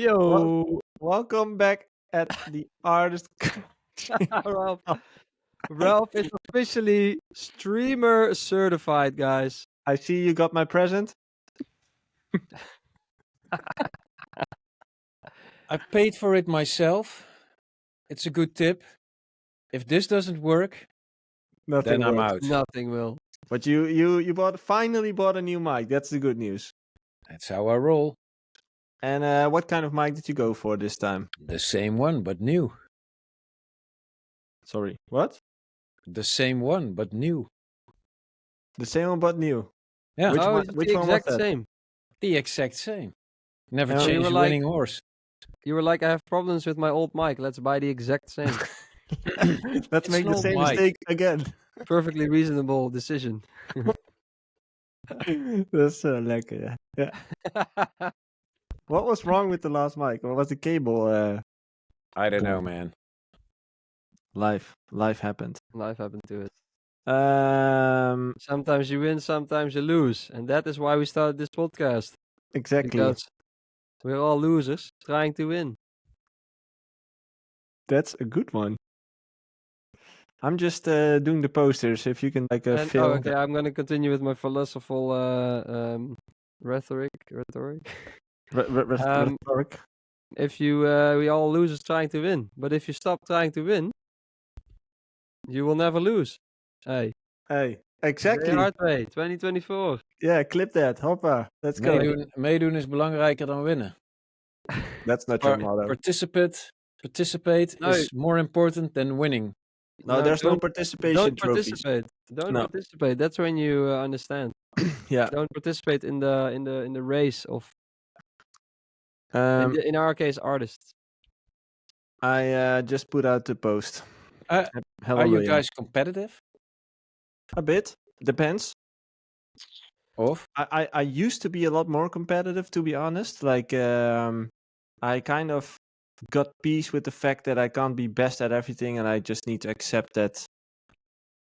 Wel- Yo, Welcome back at the artist. Ralph. Ralph is officially streamer certified, guys. I see you got my present. I paid for it myself. It's a good tip. If this doesn't work, Nothing then I'm works. out. Nothing will. But you finally bought a new mic. That's the good news. That's how I roll. And what kind of mic did you go for this time? The same one, but new. Sorry, what? The same one, but new. The same one but new. Yeah, Which Oh, one? it's Which the one was exact that? same. the exact same. Never Oh, you change were a like- winning horse. You were like, I have problems with my old mic. Let's buy the exact same. Let's It's make an the old same mic. mistake again. Perfectly reasonable decision. That's so lekker. Yeah. What was wrong with the last mic? Or was the cable? I don't know, man. Life happened. Life happened to it. Sometimes Sometimes you win, sometimes you lose. And that is why we started this podcast. exactly. Because we're all losers trying to win. That's a good one. I'm just doing the posters. If you can And, fill. okay, I'm going to continue with my philosophical rhetoric. Rhetoric. If you we all losers trying to win, but if you stop trying to win, you will never lose. Hey, Hey, exactly. Hardway 2024. Yeah, clip that. Hoppa. Let's go. Meedoen is belangrijker dan winnen. That's not your motto. Participate No. is more important than winning. No, there's no don't participation trophies. participate. Don't No. participate. That's when you understand. Yeah. Don't participate in the race of Um, in our case artists. I just put out the post. Are you Hallelujah. guys competitive? A bit. Depends. Of? I used to be a lot more competitive, to be honest. Like, I kind of got peace with the fact that I can't be best at everything, and I just need to accept that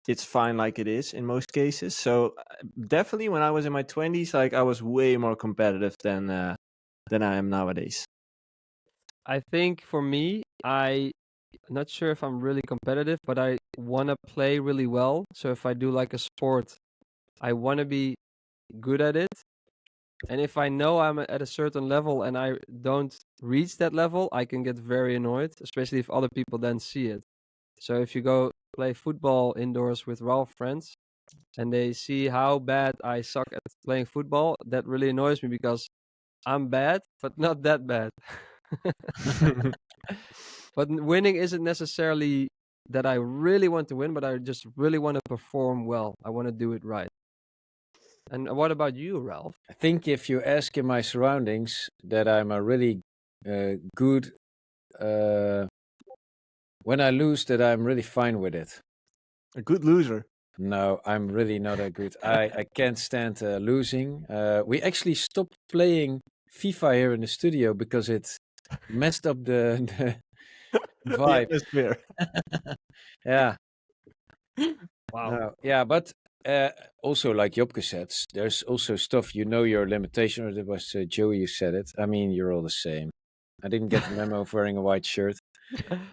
it's fine like it is in most cases. So definitely, when I was in my 20s, like I was way more competitive than I am nowadays. I think for me, I'm not sure if I'm really competitive, but I want to play really well. So if I do like a sport, I want to be good at it. And if I know I'm at a certain level and I don't reach that level, I can get very annoyed, especially if other people then see it. So if you go play football indoors with Ralph friends and they see how bad I suck at playing football, that really annoys me because I'm bad, but not that bad. But winning isn't necessarily that I really want to win, but I just really want to perform well. I want to do it right. And what about you, Ralph? I think if you ask in my surroundings that I'm a really good, when I lose, that I'm really fine with it. A good loser. No, I'm really not that good. I can't stand losing. We actually stopped playing FIFA here in the studio because it messed up the The vibe. atmosphere. Yeah. Wow. No, yeah, but also like Jobke said, there's also stuff you know your limitation. Or it was Joey who said it. I mean, you're all the same. I didn't get the memo of wearing a white shirt,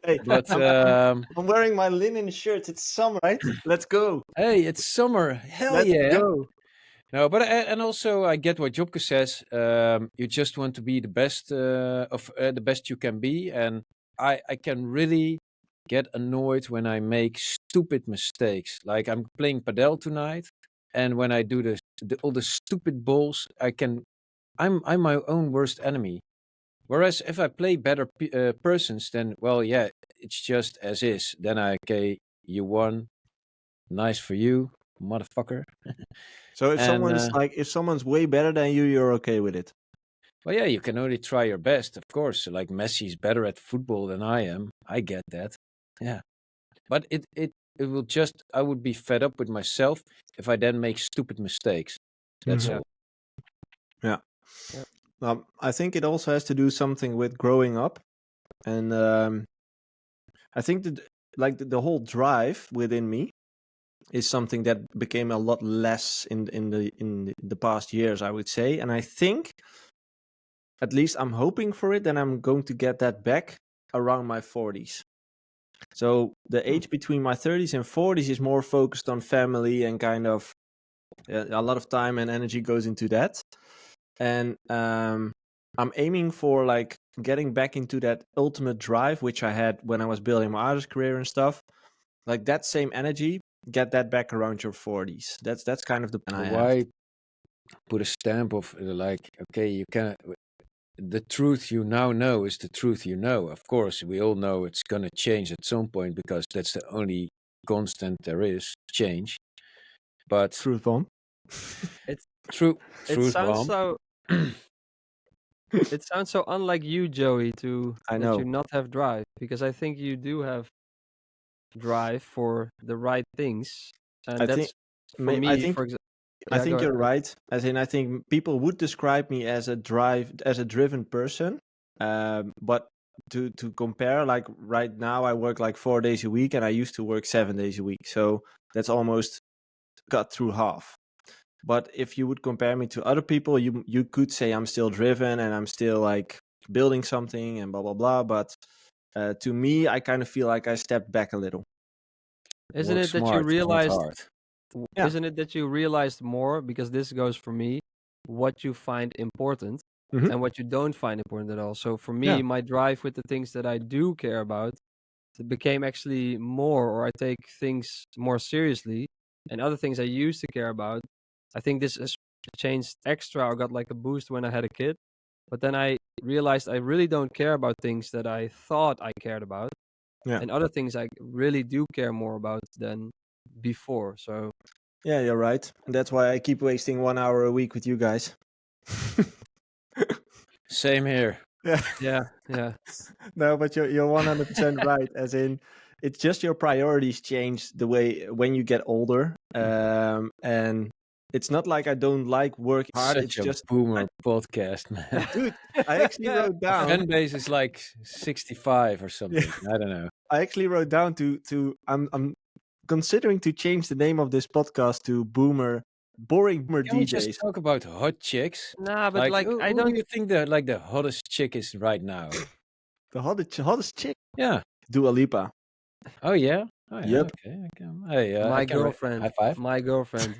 Hey, but I'm wearing my linen shirt. It's summer, right? Let's go. hey, it's summer. Hell Let's yeah! go. No, but and also I get what Jobke says. You just want to be the best of the best you can be, and I can really get annoyed when I make stupid mistakes. Like I'm playing padel tonight, and when I do all the stupid balls, I'm my own worst enemy. Whereas if I play better persons, then well, yeah, it's just as is. Then okay, you won, nice for you, motherfucker. So if And, if someone's way better than you, you're okay with it. Well, yeah, you can only try your best, of course. Like Messi's better at football than I am. I get that. Yeah. But it will just I would be fed up with myself if I then make stupid mistakes. That's Mhm. all. Yeah. Yeah. I think it also has to do something with growing up, and I think that like the whole drive within me is something that became a lot less in the past years, I would say, and I think at least I'm hoping for it, then I'm going to get that back around my 40s. So the age between my 30s and 40s is more focused on family and kind of a lot of time and energy goes into that. And I'm aiming for like getting back into that ultimate drive, which I had when I was building my artist career and stuff. Like that same energy, get that back around your 40s. That's kind of the plan I have. Why put a stamp of like, okay, you can. The truth you now know is the truth you know. Of course, we all know it's gonna change at some point because that's the only constant there is, change. But Truth bomb. It's truth it sounds bomb. so it sounds so unlike you, Joey, I that you know. not have drive, because I think you do have drive for the right things, and I that's think for I me. think For example, I yeah, go think ahead. you're right. As in, I think people would describe me as a driven person. But to compare, like right now, I work like 4 days a week, and I used to work 7 days a week. So that's almost cut through half. But if you would compare me to other people, you could say I'm still driven and I'm still like building something and blah blah blah. But to me, I kind of feel like I stepped back a little. Isn't Work it that you smart, not realized? hard. Yeah. Isn't it that you realized more, because this goes for me, what you find important Mhm. and what you don't find important at all. So for me, Yeah. my drive with the things that I do care about, it became actually more, or I take things more seriously, and other things I used to care about, I think this has changed extra or got like a boost when I had a kid. But then I realized I really don't care about things that I thought I cared about, Yeah. and other things I really do care more about than before. So Yeah, you're right. And that's why I keep wasting 1 hour a week with you guys. Same here. Yeah. yeah. No, but you're 100% right. As in, it's just your priorities change the way when you get older. And it's not like I don't like working hard. Such It's a just, boomer podcast, man. dude, I actually wrote Our down. fan base is like 65 or something. Yeah, I don't know. I actually wrote down to I'm considering to change the name of this podcast to Boring Boomer Can we just DJs. talk about hot chicks? Nah, but Like, like I who do don't. you think the hottest chick is right now? The hottest chick, Yeah. Dua Lipa. Oh yeah. Oh yeah. Yep. Okay. I can. Hey, My I can. girlfriend. High five, My girlfriend.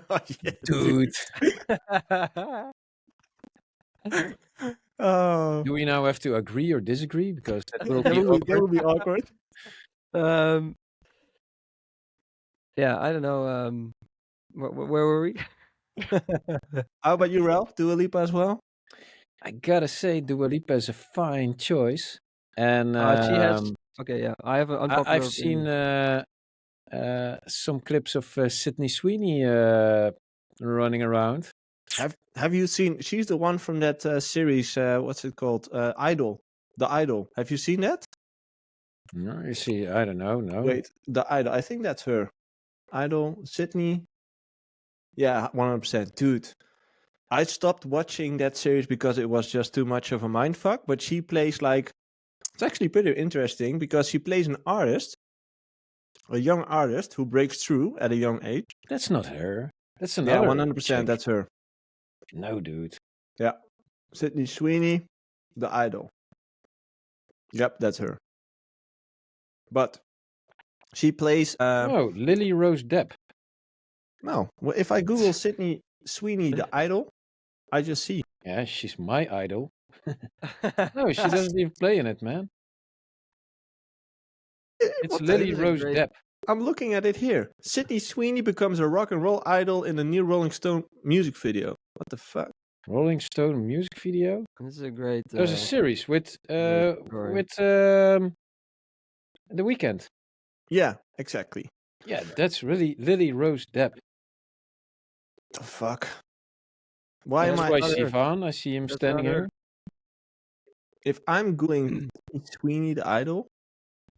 Oh, yeah, dude. Oh, Do we now have to agree or disagree because that will that be would that awkward? would be awkward. um. Yeah, I don't know. Where were we? How about you, Ralph? Dua Lipa as well? I gotta say, Dua Lipa is a fine choice, and She has. Okay, yeah. I have an unpopular I've seen opinion. some clips of Sydney Sweeney running around. Have you seen? She's the one from that series. What's it called? Idol. The Idol. Have you seen that? No, you see, I don't know. No, Wait, the Idol. I think that's her. Idol, Sydney. Yeah, 100%, dude. I stopped watching that series because it was just too much of a mindfuck. But she plays like, it's actually pretty interesting because she plays an artist, a young artist who breaks through at a young age. that's not her. That's Yeah, another 100%. chick. That's her. No, dude. Yeah, Sydney Sweeney, the Idol. Yep, that's her. But she plays. Oh, Lily Rose Depp. No, well, if I Google Sydney Sweeney, the Idol, I just see. Yeah, she's my idol. No, she doesn't even play in it, man. It's What the- Lily This is a Rose great- Depp. I'm looking at it here. Sydney Sweeney becomes a rock and roll idol in the new Rolling Stone music video. What the fuck? Rolling Stone music video. This is a great. There's a series with great story. The Weeknd. Yeah, exactly. Yeah, that's really Lily Rose Depp. The fuck? Why Yeah, am That's I? why not her. Sivan, I see him That's standing not her. here. If I'm googling Sydney Sweeney, the Idol,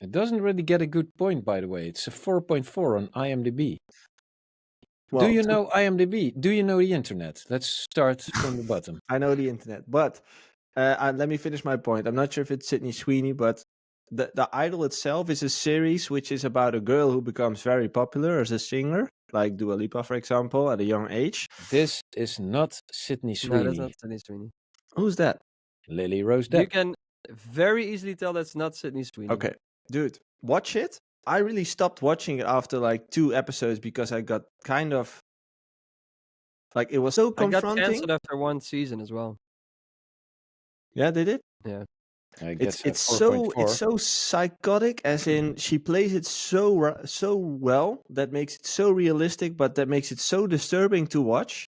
It doesn't really get a good point, by the way. It's a 4.4 on IMDb. well, Do you know IMDb? Do you know the internet? Let's start from the bottom. I know the internet, but let me finish my point. I'm not sure if it's Sydney Sweeney, but the Idol itself is a series which is about a girl who becomes very popular as a singer, like Dua Lipa, for example, at a young age. This is not Sydney No, Sweeney. that's not Sydney Sweeney. Who's that? Lily Rose You Depp. can very easily tell that's not Sydney Sweeney. Okay, dude, watch it. I really stopped watching it after like 2 episodes because I got kind of like it was so I got confronting. cancelled after 1 season as well. Yeah, did it? Yeah. I It's guess so 4.4. psychotic, as in she plays it so well that makes it so realistic, but that makes it so disturbing to watch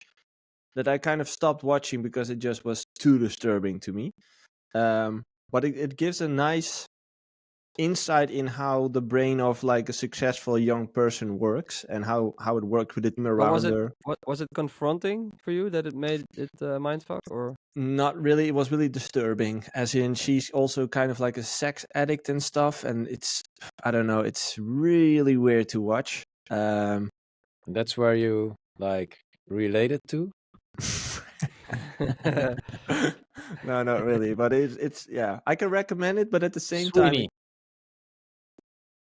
that I kind of stopped watching because it just was too disturbing to me. But it gives a nice insight in how the brain of like a successful young person works and how it worked with the team But around her. was it confronting for you that it made it mindfuck or? Not really. It was really disturbing, as in she's also kind of like a sex addict and stuff, and it's I don't know. It's really weird to watch. That's where you like related to. No, not really. But it's yeah. I can recommend it, but at the same time, Sweeney,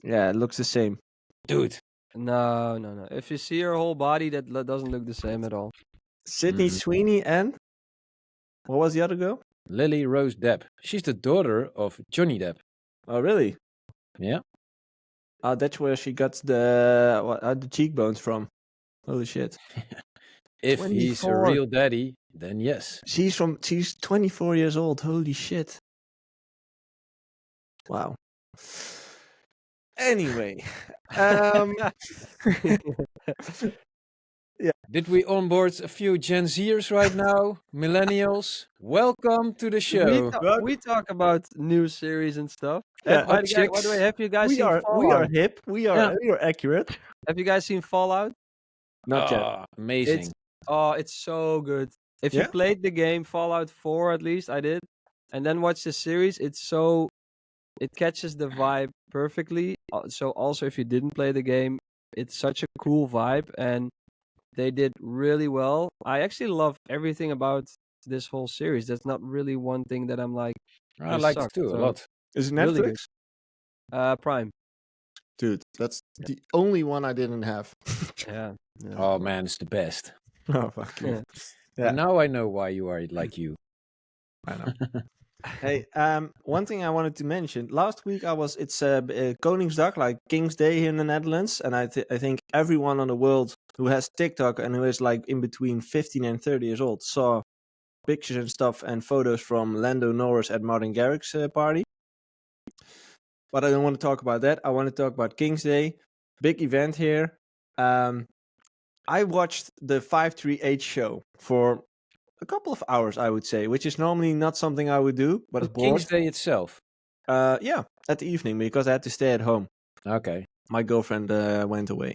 yeah, it looks the same. dude. No. If you see her whole body, that doesn't look the same at all. Sydney Sweeney and what was the other girl? Lily Rose Depp. She's the daughter of Johnny Depp. Oh, really? Yeah. That's where she got the cheekbones from. Holy shit. If he's a 24. real daddy, then yes. She's 24 years old. Holy shit. Wow. Anyway, Did we onboard a few Gen Zers right now? Millennials? Welcome to the show. We talk about new series and stuff. Yeah, By the way, have you guys we seen are Fallout? hip. We are accurate. Have you guys seen Fallout? Not yet. Amazing. It's so good. If you Yeah? played the game Fallout 4, at least I did, and then watch the series, it catches the vibe perfectly. So also, if you didn't play the game, it's such a cool vibe, and they did really well. I actually love everything about this whole series. That's not really one thing that I'm like. I this like it sucked. too a So, lot. Is it Really Netflix? good. Prime. Dude, that's the only one I didn't have. Yeah. Oh man, it's the best. Oh, fuck you. Yeah. Yeah. And now I know why you are like you. I know. Hey, one thing I wanted to mention. Last week it's Koningsdag, like King's Day here in the Netherlands, and I think everyone on the world who has TikTok and who is like in between 15 and 30 years old saw pictures and stuff and photos from Lando Norris at Martin Garrix's party. But I don't want to talk about that. I want to talk about King's Day, big event here. I watched the 538 show for a couple of hours, I would say, which is normally not something I would do, but it's bored. King's Day itself. Yeah, at the evening because I had to stay at home. Okay. My girlfriend went away.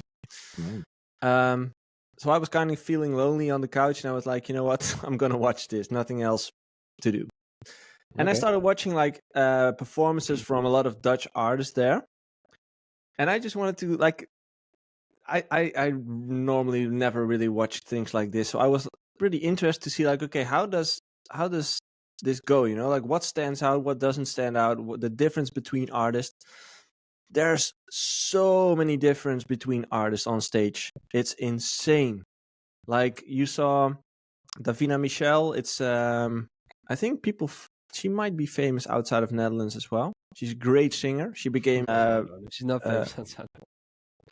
Mm. So I was kind of feeling lonely on the couch, and I was like, you know what, I'm gonna watch this. Nothing else to do. And I started watching like performances from a lot of Dutch artists there, and I just wanted to like. I normally never really watch things like this, so I was pretty interested to see like, okay, how does this go? You know, like what stands out, what doesn't stand out, what the difference between artists. There's so many differences between artists on stage. It's insane. Like you saw Davina Michel. It's I think she might be famous outside of Netherlands as well. She's a great singer. She became she's not famous outside.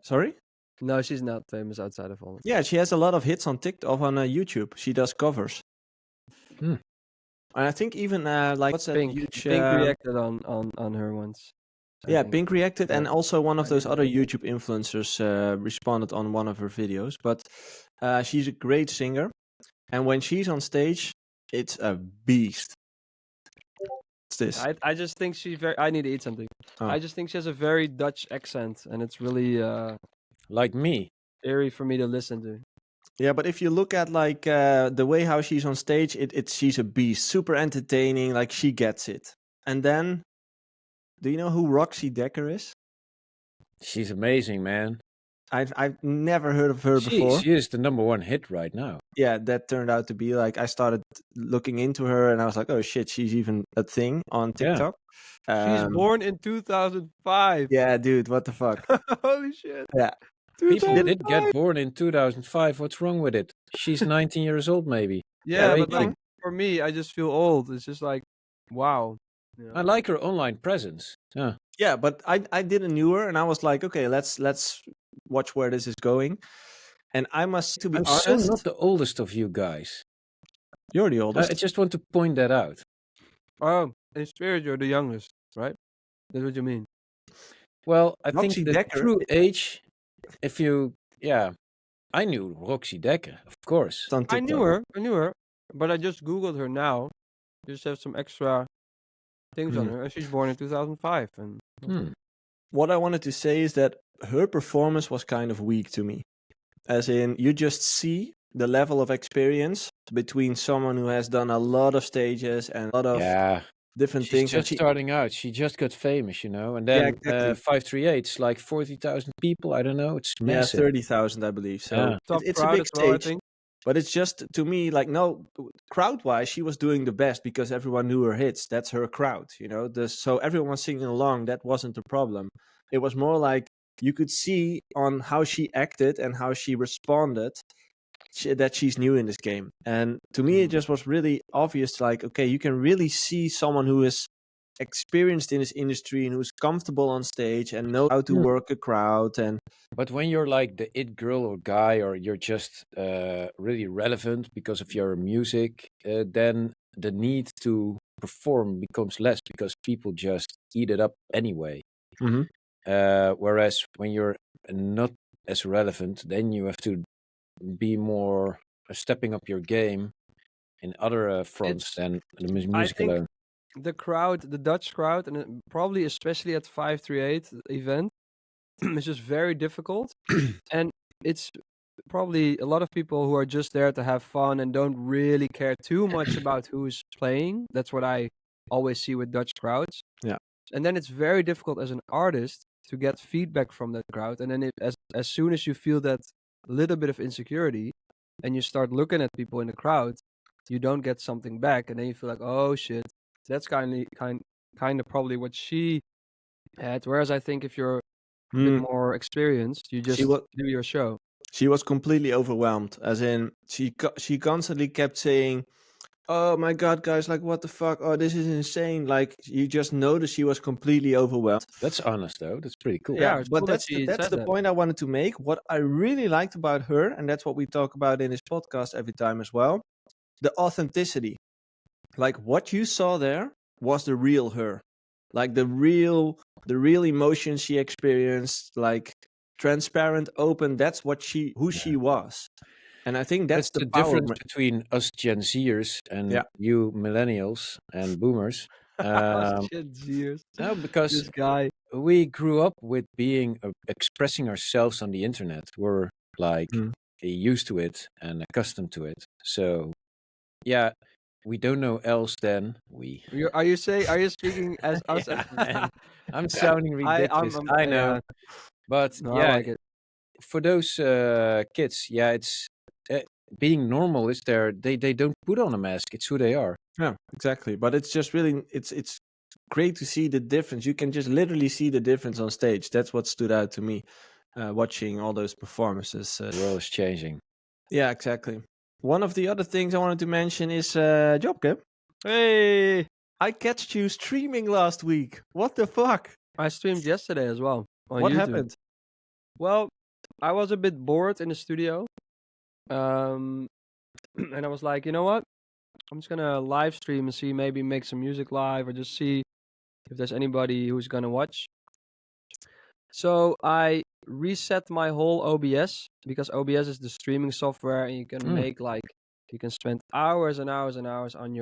Sorry? No, she's not famous outside of Holland. Yeah, she has a lot of hits on TikTok, on YouTube. She does covers. Hmm. And I think even like what's that Pink, huge? Pink reacted on her once. Yeah, Pink reacted, and Yeah. also one of those other YouTube influencers responded on one of her videos. But she's a great singer, and when she's on stage, it's a beast. What's this? I just think she's very. I need to eat something. Oh. I just think she has a very Dutch accent, and it's really Like me. eerie for me to listen to. Yeah, but if you look at like the way how she's on stage, she's a beast, super entertaining. Like she gets it. And then, do you know who Roxy Dekker is? She's amazing, man. I've never heard of her before. She is the #1 hit right now. Yeah, that turned out to be like I started looking into her, and I was like, oh shit, she's even a thing on TikTok. She's born in 2005. Yeah, dude, what the fuck? Holy shit. Yeah. People did get born in 2005. What's wrong with it? She's 19 years old, maybe. Yeah, Or but like 18. for me, I just feel old. It's just like Wow. I Yeah. like her online presence. Yeah. Yeah, but I didn't knew her, and I was like, okay, let's watch where this is going. And I must, to be I'm so not honest, the oldest of you guys. you're the I oldest. just want to point that out. Oh, in spirit, you're the youngest, right? That's what you mean. Well, I think Roxy the Dekker. true age, if you, yeah, I knew Roxy Dekker, of course. On I knew TikTok. her, but I just googled her now. Just have some extra things on Hmm. her, and she's born in 2005. And Hmm. What I wanted to say is that her performance was kind of weak to me. As in, you just see the level of experience between someone who has done a lot of stages and a lot of Yeah, different she's things, and just she, starting out. She just got famous, you know, and yeah, then exactly, 538 is like 40,000 people. I don't know. It's yeah, massive. 30,000, I believe. So Yeah. top it's a crowd big as well, I stage. think. But it's just, to me, like, no, crowd-wise, she was doing the best because everyone knew her hits. That's her crowd, you know. So everyone was singing along. That wasn't the problem. It was more like you could see on how she acted and how she responded that she's new in this game. And to me, it just was really obvious, like, okay, you can really see someone who is experienced in this industry and who's comfortable on stage and knows how to Hmm. work a crowd. And But when you're like the it girl or guy, or you're just really relevant because of your music, then the need to perform becomes less because people just eat it up anyway. Mhm. Whereas when you're not as relevant, then you have to be more stepping up your game in other fronts It's, than the I music think, alone. the crowd, the Dutch crowd, and probably especially at 538 event, is just very difficult. And it's probably a lot of people who are just there to have fun and don't really care too much about who's playing. That's what I always see with Dutch crowds. Yeah. And then it's very difficult as an artist to get feedback from that crowd. And then as soon as you feel that little bit of insecurity and you start looking at people in the crowd, you don't get something back, and then you feel like, oh shit, that's kind of probably what she had. Whereas I think if you're a bit Mm, more experienced, you she just was do your show. she was completely overwhelmed. As in, she constantly kept saying, "Oh my god, guys! Like, what the fuck? Oh, this is insane!" Like, you just noticed she was completely overwhelmed. That's honest though. That's pretty cool. Yeah, Yeah, it's but cool that that's she that's said the that. point I wanted to make. What I really liked about her, and that's what we talk about in this podcast every time as well, the authenticity. Like, what you saw there was the real her. Like, the real emotions she experienced, like, transparent, open. That's who Yeah. she was. And I think that's That's the the power. difference between us Gen Zers Yeah. and you millennials and boomers. Shit, Zeus. No, because This guy. we grew up with being expressing ourselves on the internet. We're like Mm. used to it and accustomed to it. So yeah, we don't know else than we. Are you speaking as us? Yeah, man, I'm sounding ridiculous. I'm I know, yeah. but No, I yeah, like it. for those kids, yeah, it's being normal is there. They don't put on a mask. It's who they are. Yeah, exactly. But it's just really, it's great to see the difference. You can just literally see the difference on stage. That's what stood out to me, watching all those performances. The world is changing. Yeah, exactly. One of the other things I wanted to mention is Jobke. Hey, I catched you streaming last week. What the fuck? I streamed yesterday as well on What YouTube. happened? Well, I was a bit bored in the studio, and I was like, you know what? I'm just gonna live stream and see, maybe make some music live, or just see if there's anybody who's gonna watch. So I reset my whole OBS, because OBS is the streaming software, and you can make you can spend hours and hours and hours on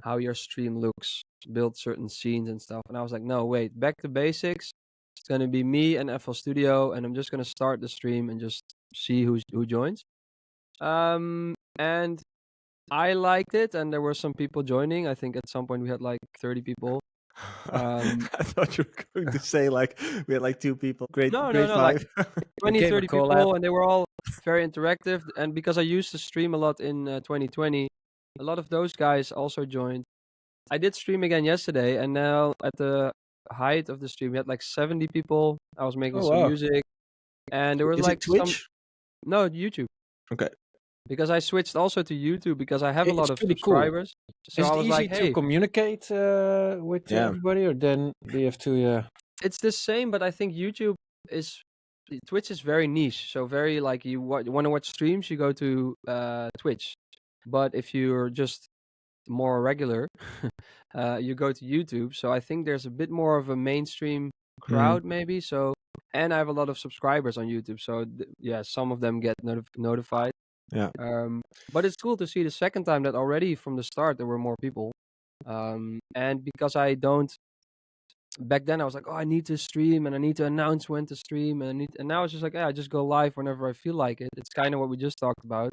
how your stream looks, build certain scenes and stuff. And I was like, no, wait, back to basics. It's gonna be me and FL Studio, and I'm just gonna start the stream and just see who joins. And I liked it, and there were some people joining. I think at some point we had like 30 people. I thought you were going to say, like, we had like 2 people. Great, No, great like vibe. 20, Became a 30 collab. people, and they were all very interactive. And because I used to stream a lot in 2020, a lot of those guys also joined. I did stream again yesterday, and now at the height of the stream, we had like 70 people. I was making Oh some wow. music, and there was Is it like some. Twitch? No, YouTube. Okay. because I switched also to YouTube because I have a lot It's of pretty cool. subscribers. So Is I it was easy like, to hey, communicate with Yeah. everybody, or then do you have to? it's the same, but I think YouTube is Twitch is very niche. So very like you want to watch streams, you go to Twitch. But if you're just more regular, you go to YouTube. So I think there's a bit more of a mainstream crowd, maybe. So, and I have a lot of subscribers on YouTube. So yeah, some of them get notified. Yeah. But it's cool to see the second time that already from the start there were more people. And because I don't back then I was like, oh, I need to stream and I need to announce when to stream and now it's just like, yeah, I just go live whenever I feel like it. It's kind of what we just talked about.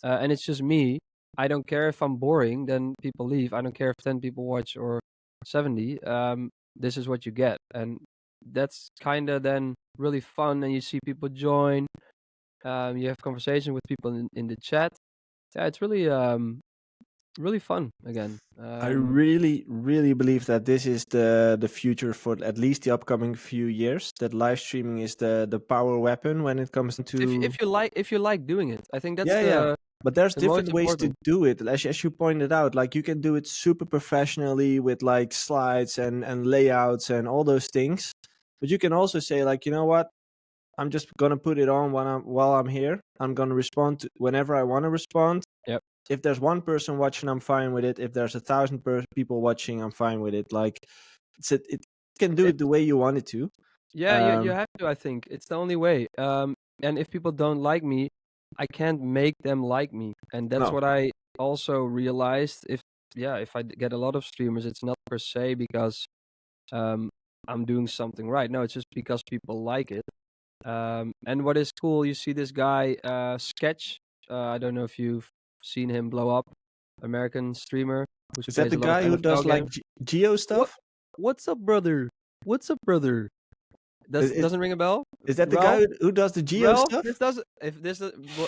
And it's just me. I don't care if I'm boring, then people leave. I don't care if 10 people watch or 70. This is what you get. And that's kind of then really fun. And you see people join. You have conversation with people in the chat. Yeah, it's really fun again. I really, really believe that this is the future for at least the upcoming few years. That live streaming is the power weapon when it comes to. If you like doing it, I think that's Yeah. But there's the most different ways to important. do it. As you pointed out, like you can do it super professionally with like slides and layouts and all those things. But you can also say like, you know what? I'm just gonna put it on while I'm here. I'm gonna respond whenever I want to respond. Yep. If there's one person watching, I'm fine with it. If there's 1,000 people watching, I'm fine with it. Like, it can do it the way you want it to. Yeah, you have to. I think it's the only way. And if people don't like me, I can't make them like me, and that's No. what I also realized. If I get a lot of streamers, it's not per se because I'm doing something right. No, it's just because people like it. And what is cool, you see this guy Sketch. I don't know if you've seen him blow up. American streamer who Is that plays the a lot of guy who NFL does like games. geo stuff? What's up, brother? What's up, brother? Doesn't ring a bell? Is that the Ralph? guy who does the geo Ralph, stuff?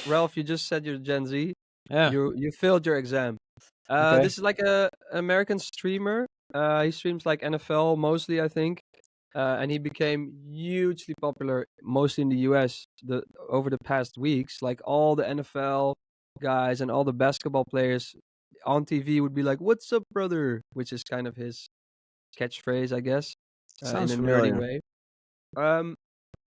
Ralph, you just said you're Gen Z. Yeah. You failed your exam. Okay. This is like a American streamer. He streams like NFL mostly, I think. And he became hugely popular, mostly in the US, over the past weeks. Like all the NFL guys and all the basketball players on TV would be like, "What's up, brother?" Which is kind of his catchphrase, I guess, Sounds in a nerdy familiar. way.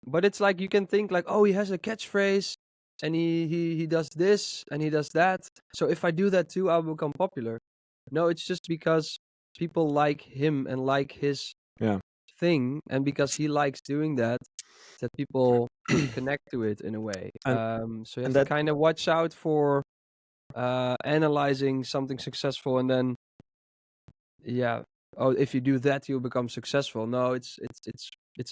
But it's like you can think like, oh, he has a catchphrase, and he does this and he does that. So if I do that too, I'll become popular. No, it's just because people like him and like his thing, and because he likes doing that people connect to it in a way. So you have to kind of watch out for analyzing something successful and then if you do that you'll become successful. No, it's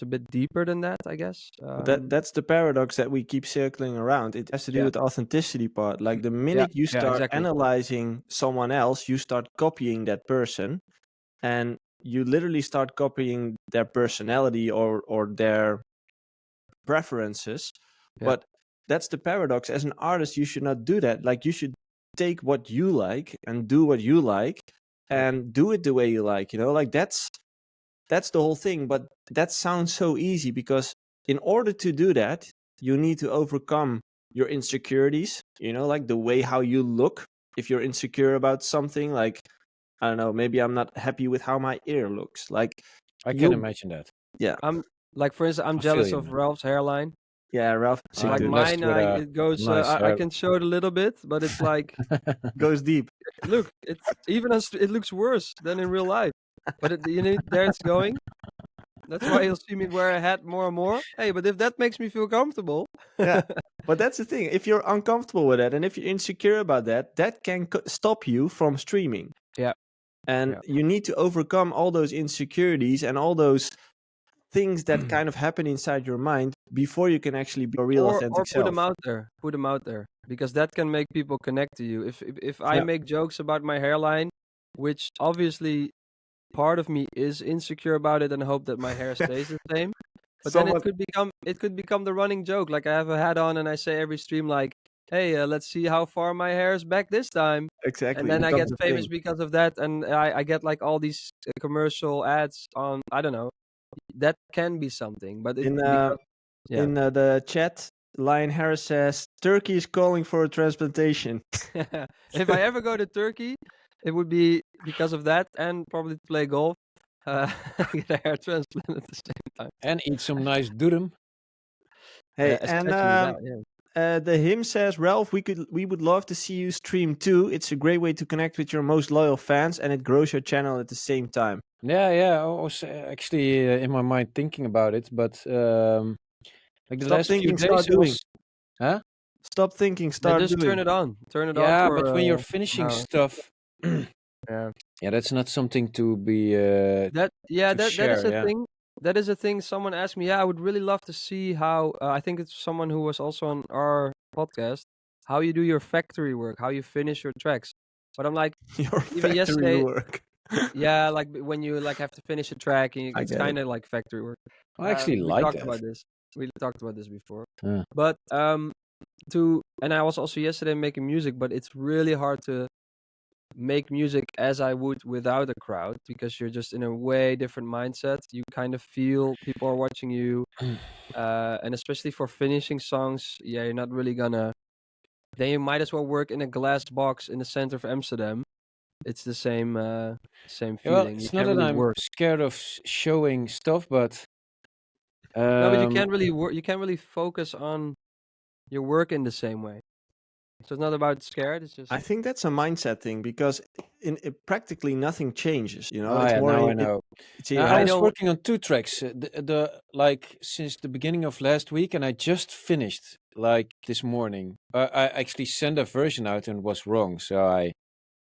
a bit deeper than that, I guess. That's the paradox that we keep circling around. It has to do with the authenticity part. Like the minute you start analyzing someone else, you start copying that person, and you literally start copying their personality or their preferences. But that's the paradox. As an artist, you should not do that. Like you should take what you like and do what you like and do it the way you like, like that's the whole thing. But that sounds so easy because in order to do that, you need to overcome your insecurities, like the way how you look. If you're insecure about something, like, I don't know, maybe I'm not happy with how my ear looks. Like, I can imagine that. Yeah. I'm like, for instance, I'm jealous of Ralph's hairline. Yeah, Ralph. Like mine, it goes. nice I can show it a little bit, but it's like goes deep. Look, it's even it looks worse than in real life. But there it's going. That's why you'll see me wear a hat more and more. Hey, but if that makes me feel comfortable. Yeah, but that's the thing. If you're uncomfortable with that, and if you're insecure about that, that can stop you from streaming. Yeah. And you need to overcome all those insecurities and all those things that kind of happen inside your mind before you can actually be a real authentic self. Put them out there, because that can make people connect to you. If I make jokes about my hairline, which obviously part of me is insecure about it and hope that my hair stays the same, but then it could become the running joke. Like I have a hat on and I say every stream like, hey, let's see how far my hair is back this time. Exactly. And then I get famous because of that, and I get like all these commercial ads on, I don't know. That can be something, but in the chat, Lion Harris says Turkey is calling for a transplantation. If I ever go to Turkey, it would be because of that and probably to play golf. Get a hair transplant at the same time. And eat some nice durum. Hey, and Especially that, yeah. the him says, Ralph, we would love to see you stream too. It's a great way to connect with your most loyal fans, and it grows your channel at the same time. Yeah. I was actually in my mind thinking about it, but like the Stop last few thinking, days, start it doing. was, huh? Stop thinking, Yeah, start just doing. turn it on. Turn it on Yeah, for but when you're finishing hour. stuff, Yeah. yeah, that's not something to be That is share. a Yeah. thing. That is a thing. Someone asked me, yeah, I would really love to see how. I think it's someone who was also on our podcast. How you do your factory work, how you finish your tracks. But I'm like, Your even factory yesterday, work. yeah, like when you like have to finish a track, and I it's get it. kind of like factory work. I actually We like talked that. about this. We talked about this before. Yeah. But and I was also yesterday making music, but it's really hard to make music as I would without a crowd because you're just in a way different mindset. You kind of feel people are watching you, and especially for finishing songs, yeah, you're not really gonna. Then you might as well work in a glass box in the center of Amsterdam. It's the same Well, feeling. You it's not can't that really I'm work. scared of showing stuff, but No, but you can't really work. You can't really focus on your work in the same way. So it's not about scared. It's just I think that's a mindset thing because practically nothing changes. You know, oh it's yeah, more. now I know. It's Now, your I head. was working on 2 tracks, the like since the beginning of last week, and I just finished like this morning. I actually sent a version out and was wrong, so I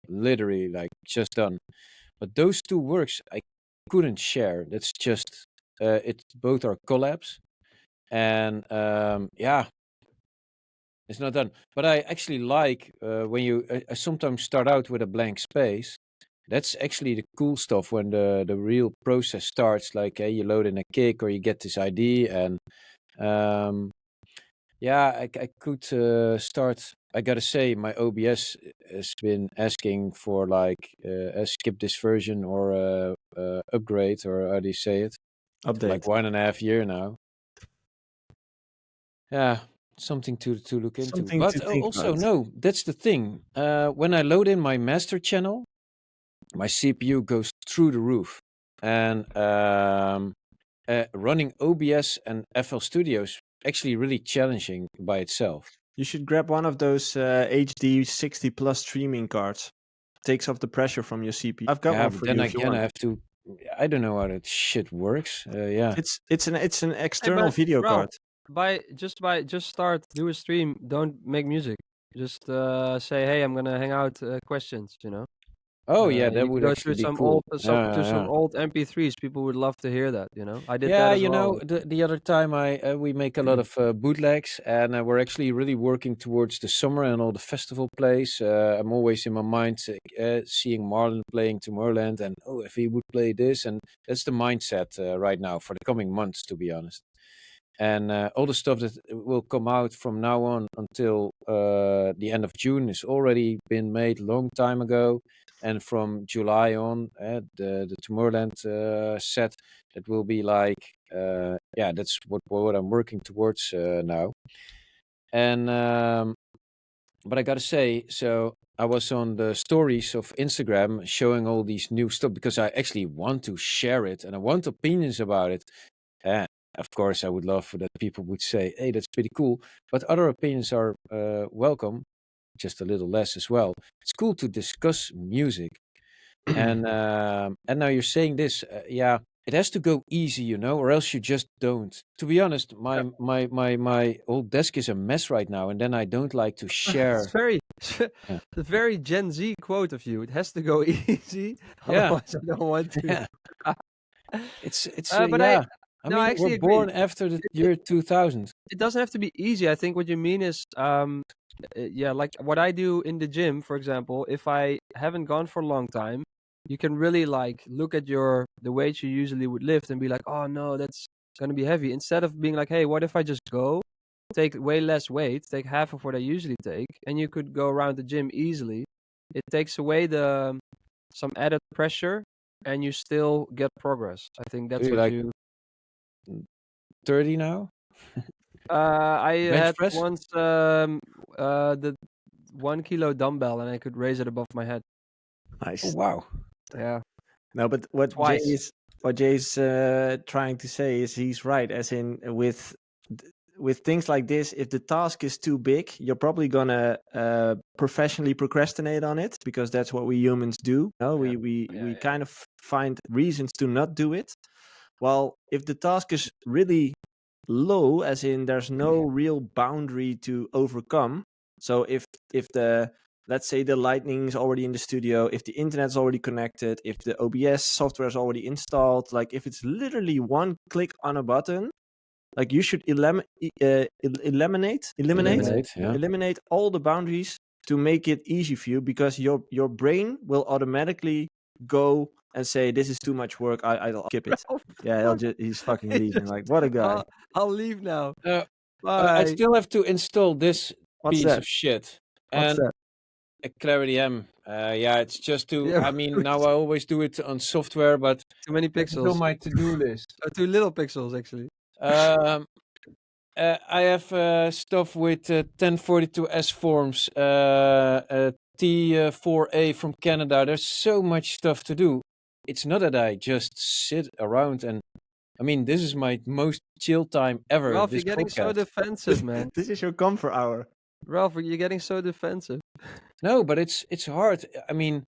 literally like just done. But those 2 works I couldn't share. That's just it. Both are collabs, and yeah, it's not done. But I actually like when you I sometimes start out with a blank space. That's actually the cool stuff when the real process starts. Like you load in a kick or you get this ID, and um, yeah, I could start. I gotta say, my OBS has been asking for like skip this version or upgrade, or how do you say it? For Update. like 1.5 year now. Yeah, something to look into. Something But to think also, about. no, that's the thing. When I load in my master channel, my CPU goes through the roof, and running OBS and FL Studio is actually really challenging by itself. You should grab one of those HD 60 plus streaming cards. Takes off the pressure from your CPU. I've got Yeah, one but for then you if you again, I want. have to. I don't know how that shit works. Yeah. It's an Hey, external but video Ralph, card. just start, do a stream. Don't make music. Just say, hey, I'm gonna hang out. Questions, you know. Oh yeah, that You would could go actually through be some cool. old Yeah. old MP3s. People would love to hear that. You know, I did that Yeah, as you know, well. the other time we make a lot of bootlegs, and we're actually really working towards the summer and all the festival plays. I'm always in my mind seeing Marlon playing Tomorrowland, and oh, if he would play this, and that's the mindset right now for the coming months, to be honest. And all the stuff that will come out from now on until the end of June is already been made long time ago. And from July on, the Tomorrowland set, that will be like, yeah, that's what I'm working towards now. And but I gotta say, so I was on the stories of Instagram showing all these new stuff because I actually want to share it and I want opinions about it. Uh, of course, I would love that people would say, "Hey, that's pretty cool," but other opinions are welcome, just a little less as well. It's cool to discuss music, and now you're saying this, yeah. It has to go easy, you know, or else you just don't. To be honest, my old desk is a mess right now, and then I don't like to share. It's very, Yeah. a very Gen Z quote of you. It has to go easy, Yeah. otherwise I don't want to. Yeah. It's But yeah. I no, I mean, we're actually agree. born after the year 2000. It doesn't have to be easy. I think what you mean is, yeah, like what I do in the gym, for example. If I haven't gone for a long time, you can really like look at the weights you usually would lift and be like, oh no, that's gonna be heavy. Instead of being like, hey, what if I just go, take way less weight, take half of what I usually take, and you could go around the gym easily. It takes away some added pressure, and you still get progress. I think that's You're what like you. 30 now. I Bench had press? once the 1 kilo dumbbell and I could raise it above my head. Nice. Oh wow. Yeah. No, but what Twice. Jay's trying to say is he's right. As in with things like this, if the task is too big, you're probably gonna professionally procrastinate on it because that's what we humans do. No, Yeah. we kind of find reasons to not do it. Well, if the task is really low, as in there's no real boundary to overcome. So if the let's say the lightning is already in the studio, if the internet's already connected, if the OBS software is already installed, like if it's literally one click on a button, like you should eliminate Yeah. all the boundaries to make it easy for you, because your brain will automatically go and say this is too much work. I'll skip it. Ralph, Yeah, fuck. he's fucking He leaving. just- Like, what a guy. I'll leave now. I Bye. still have to install this What's piece that? of shit. What's And that? Clarity M. Yeah, it's just to. Yeah, I mean, now I always do it on software, but Too many it's on pixels. my to-do list. Too little pixels, actually. I have stuff with 1042S forms, T4A from Canada. There's so much stuff to do. It's not that I just sit around and. I mean, this is my most chill time ever. Ralph, this you're getting so podcast. defensive, man. This is your comfort hour. Ralph, you're getting so defensive. No, but it's hard. I mean,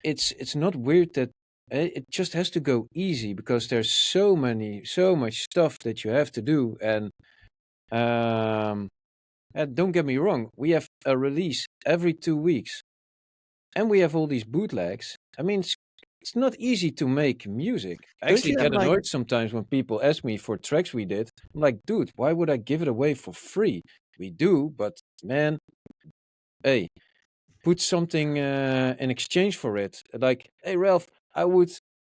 it's not weird that it just has to go easy because there's so much stuff that you have to do, and don't get me wrong, we have a release every 2 weeks, and we have all these bootlegs. I mean, it's not easy to make music. I Don't actually you get have, like- annoyed sometimes when people ask me for tracks we did. I'm like, dude, why would I give it away for free? We do, but man, hey, put something in exchange for it. Like, hey, Ralph, I would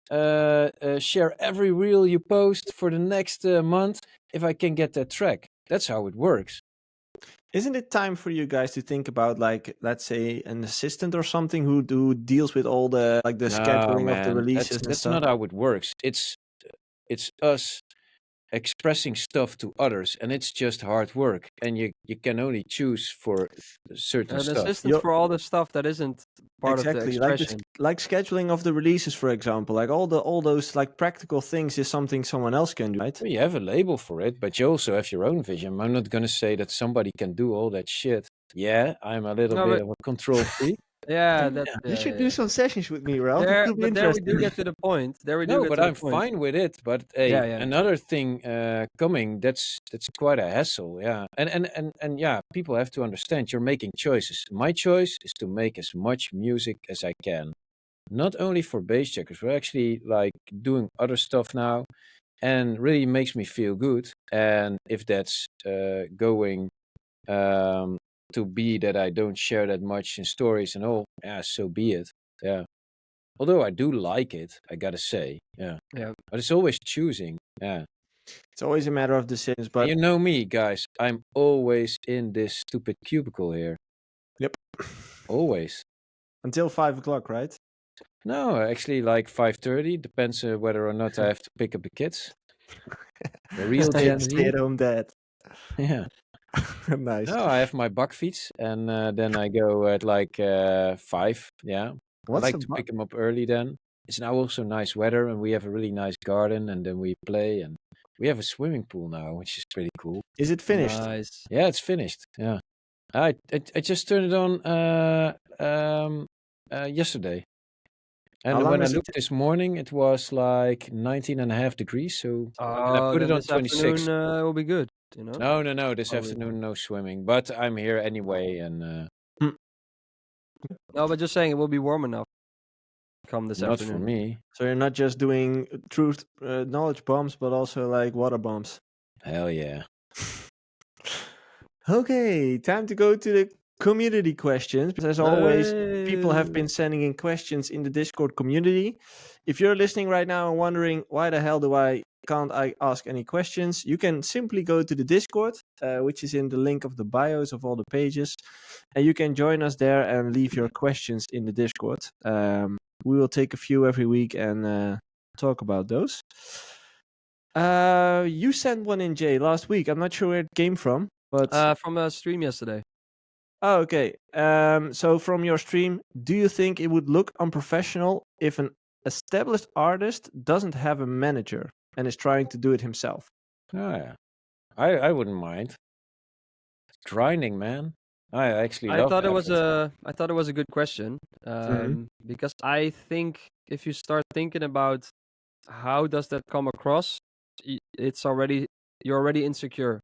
share every reel you post for the next month if I can get that track. That's how it works. Isn't it time for you guys to think about, like, let's say, an assistant or something who deals with all the like the scheduling of the releases and That's stuff? not how it works. It's us expressing stuff to others, and it's just hard work. And you can only choose for certain An stuff. assistant for all the stuff that isn't part of the Exactly, expression. like scheduling of the releases, for example. Like all those like practical things is something someone else can do, right? Well, you have a label for it, but you also have your own vision. I'm not going to say that somebody can do all that shit. Yeah, I'm a little No, bit but- of a control freak. Yeah, that. You should do some sessions with me, Ralph. It There, could be but there we interesting. do get to the point. There we do No, get but to the I'm point. fine with it. But hey, Yeah, yeah. another thing coming, that's quite a hassle. Yeah, and yeah, people have to understand you're making choices. My choice is to make as much music as I can. Not only for Bassjackers, we're actually like doing other stuff now, and really makes me feel good. And if that's going to be that I don't share that much in stories and all, yeah, so be it. Yeah. Although I do like it, I gotta say. Yeah. Yeah. But it's always choosing. Yeah. It's always a matter of decisions, And but you know me, guys. I'm always in this stupid cubicle here. Yep. Always. Until 5 o'clock, right? No, actually, like 5:30. Depends whether or not I have to pick up the kids. The real Gen Z. Stay at home dad. Yeah. Nice. No, I have my bakfiets, and then I go at like 5. Yeah. What's I like a to bu- pick them up early then. It's now also nice weather, and we have a really nice garden, and then we play, and we have a swimming pool now, which is pretty cool. Is it finished? Nice. Yeah, it's finished. Yeah. I just turned it on yesterday. How And long when I does it looked this morning, it was like 19.5 degrees. So and I Oh, put it then on this 26. afternoon will be good. You know. No. This Probably. afternoon, no swimming. But I'm here anyway, and No, but just saying it will be warm enough. Come this not afternoon. for me. So you're not just doing truth knowledge bombs, but also like water bombs. Hell yeah. Okay, time to go to the community questions. As always, people have been sending in questions in the Discord community. If you're listening right now and wondering why the hell can't I ask any questions, you can simply go to the Discord, which is in the link of the bios of all the pages, and you can join us there and leave your questions in the Discord. We will take a few every week and talk about those. You sent one in, Jay, last week. I'm not sure where it came from, but From a stream yesterday. oh, okay. So from your stream, do you think it would look unprofessional if an established artist doesn't have a manager and is trying to do it himself? Oh, yeah. I wouldn't mind. Grinding, man. I actually I love thought it that. was a good question. Mhm. Because I think if you start thinking about how does that come across, you're already insecure.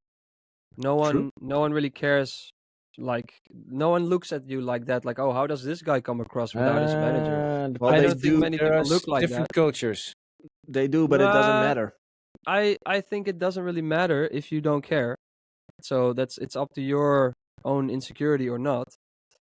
No True. one really cares. Like no one looks at you like that. Like, oh, how does this guy come across without his manager? Well, I they don't think do. many people look like different that. cultures. They do, but it doesn't Nah, matter. I think it doesn't really matter if you don't care. So it's up to your own insecurity or not.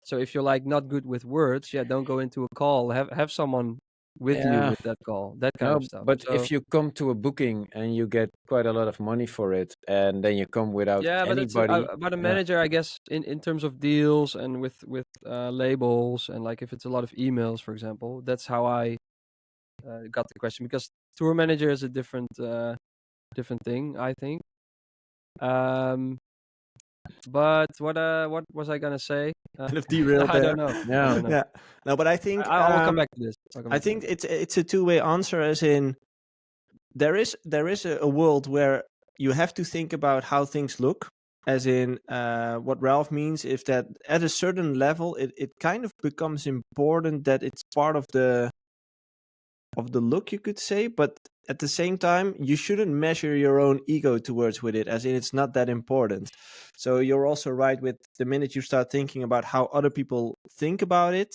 So if you're like not good with words, yeah, don't go into a call. Have someone with you Yeah. with that call, that kind No, of stuff. but So if you come to a booking and you get quite a lot of money for it, and then you come without yeah, but it's anybody, about a yeah, manager, I guess, in terms of deals and with labels and like if it's a lot of emails, for example. That's how I got the question because tour manager is a different thing, I think. Um, but what was I gonna say? Kind of derailed I don't there. know. I yeah, don't know. Yeah. No, but I think I will come back to this. I'll come I back to think this. it's a two-way answer, as in there is a world where you have to think about how things look, as in what Ralph means is that at a certain level it kind of becomes important that it's part of the look, you could say, but at the same time you shouldn't measure your own ego towards with it, as in it's not that important. So you're also right with the minute you start thinking about how other people think about it,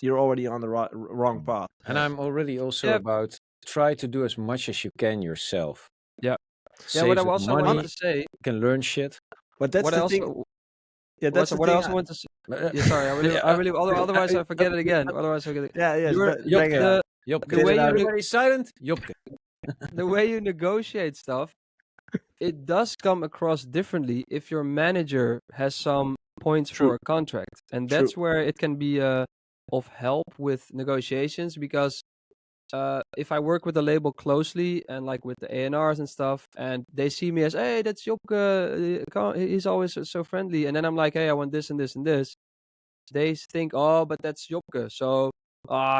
you're already on the wrong path. and I'm already also Yeah, about try to do as much as you can yourself. yeah, yeah. What I Saves also wanted money, to say, you can learn shit. But that's what I the thing. also Yeah, that's the what I thing. also want to say. Yeah, sorry. Otherwise I forget it again. Otherwise I forget it. Yeah, yes, You're but bring it out. Jobke, the way you everybody's silent. Jobke. the way you negotiate stuff, it does come across differently if your manager has some points True. for a contract, and True. that's where it can be of help with negotiations because if I work with the label closely and like with the A&Rs and stuff, and they see me as, hey, that's Jobke, he's always so friendly, and then I'm like, hey, I want this and this and this. They think, oh, but that's Jobke, so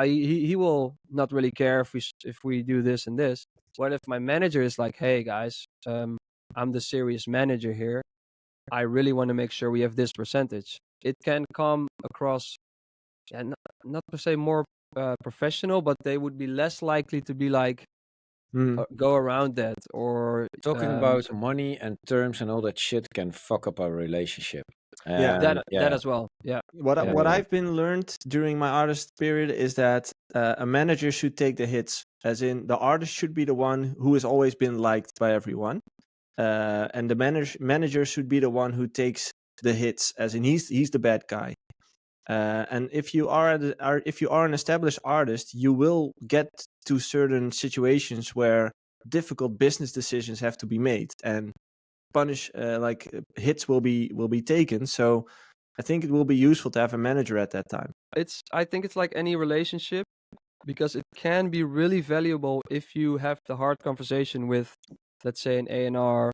he will not really care if we do this and this. What if my manager is like, hey guys, I'm the serious manager here. I really want to make sure we have this percentage. It can come across, yeah, not per se more professional, but they would be less likely to be like go around that or Talking about money and terms and all that shit can fuck up our relationship. Yeah. that as well. Yeah. What Yeah. I've been learned during my artist period is that a manager should take the hits, as in the artist should be the one who has always been liked by everyone, and the manager should be the one who takes the hits, as in he's the bad guy. And if you are an established artist, you will get to certain situations where difficult business decisions have to be made, and hits will be taken. So I think it will be useful to have a manager at that time. I think it's like any relationship because it can be really valuable if you have the hard conversation with, let's say, an A&R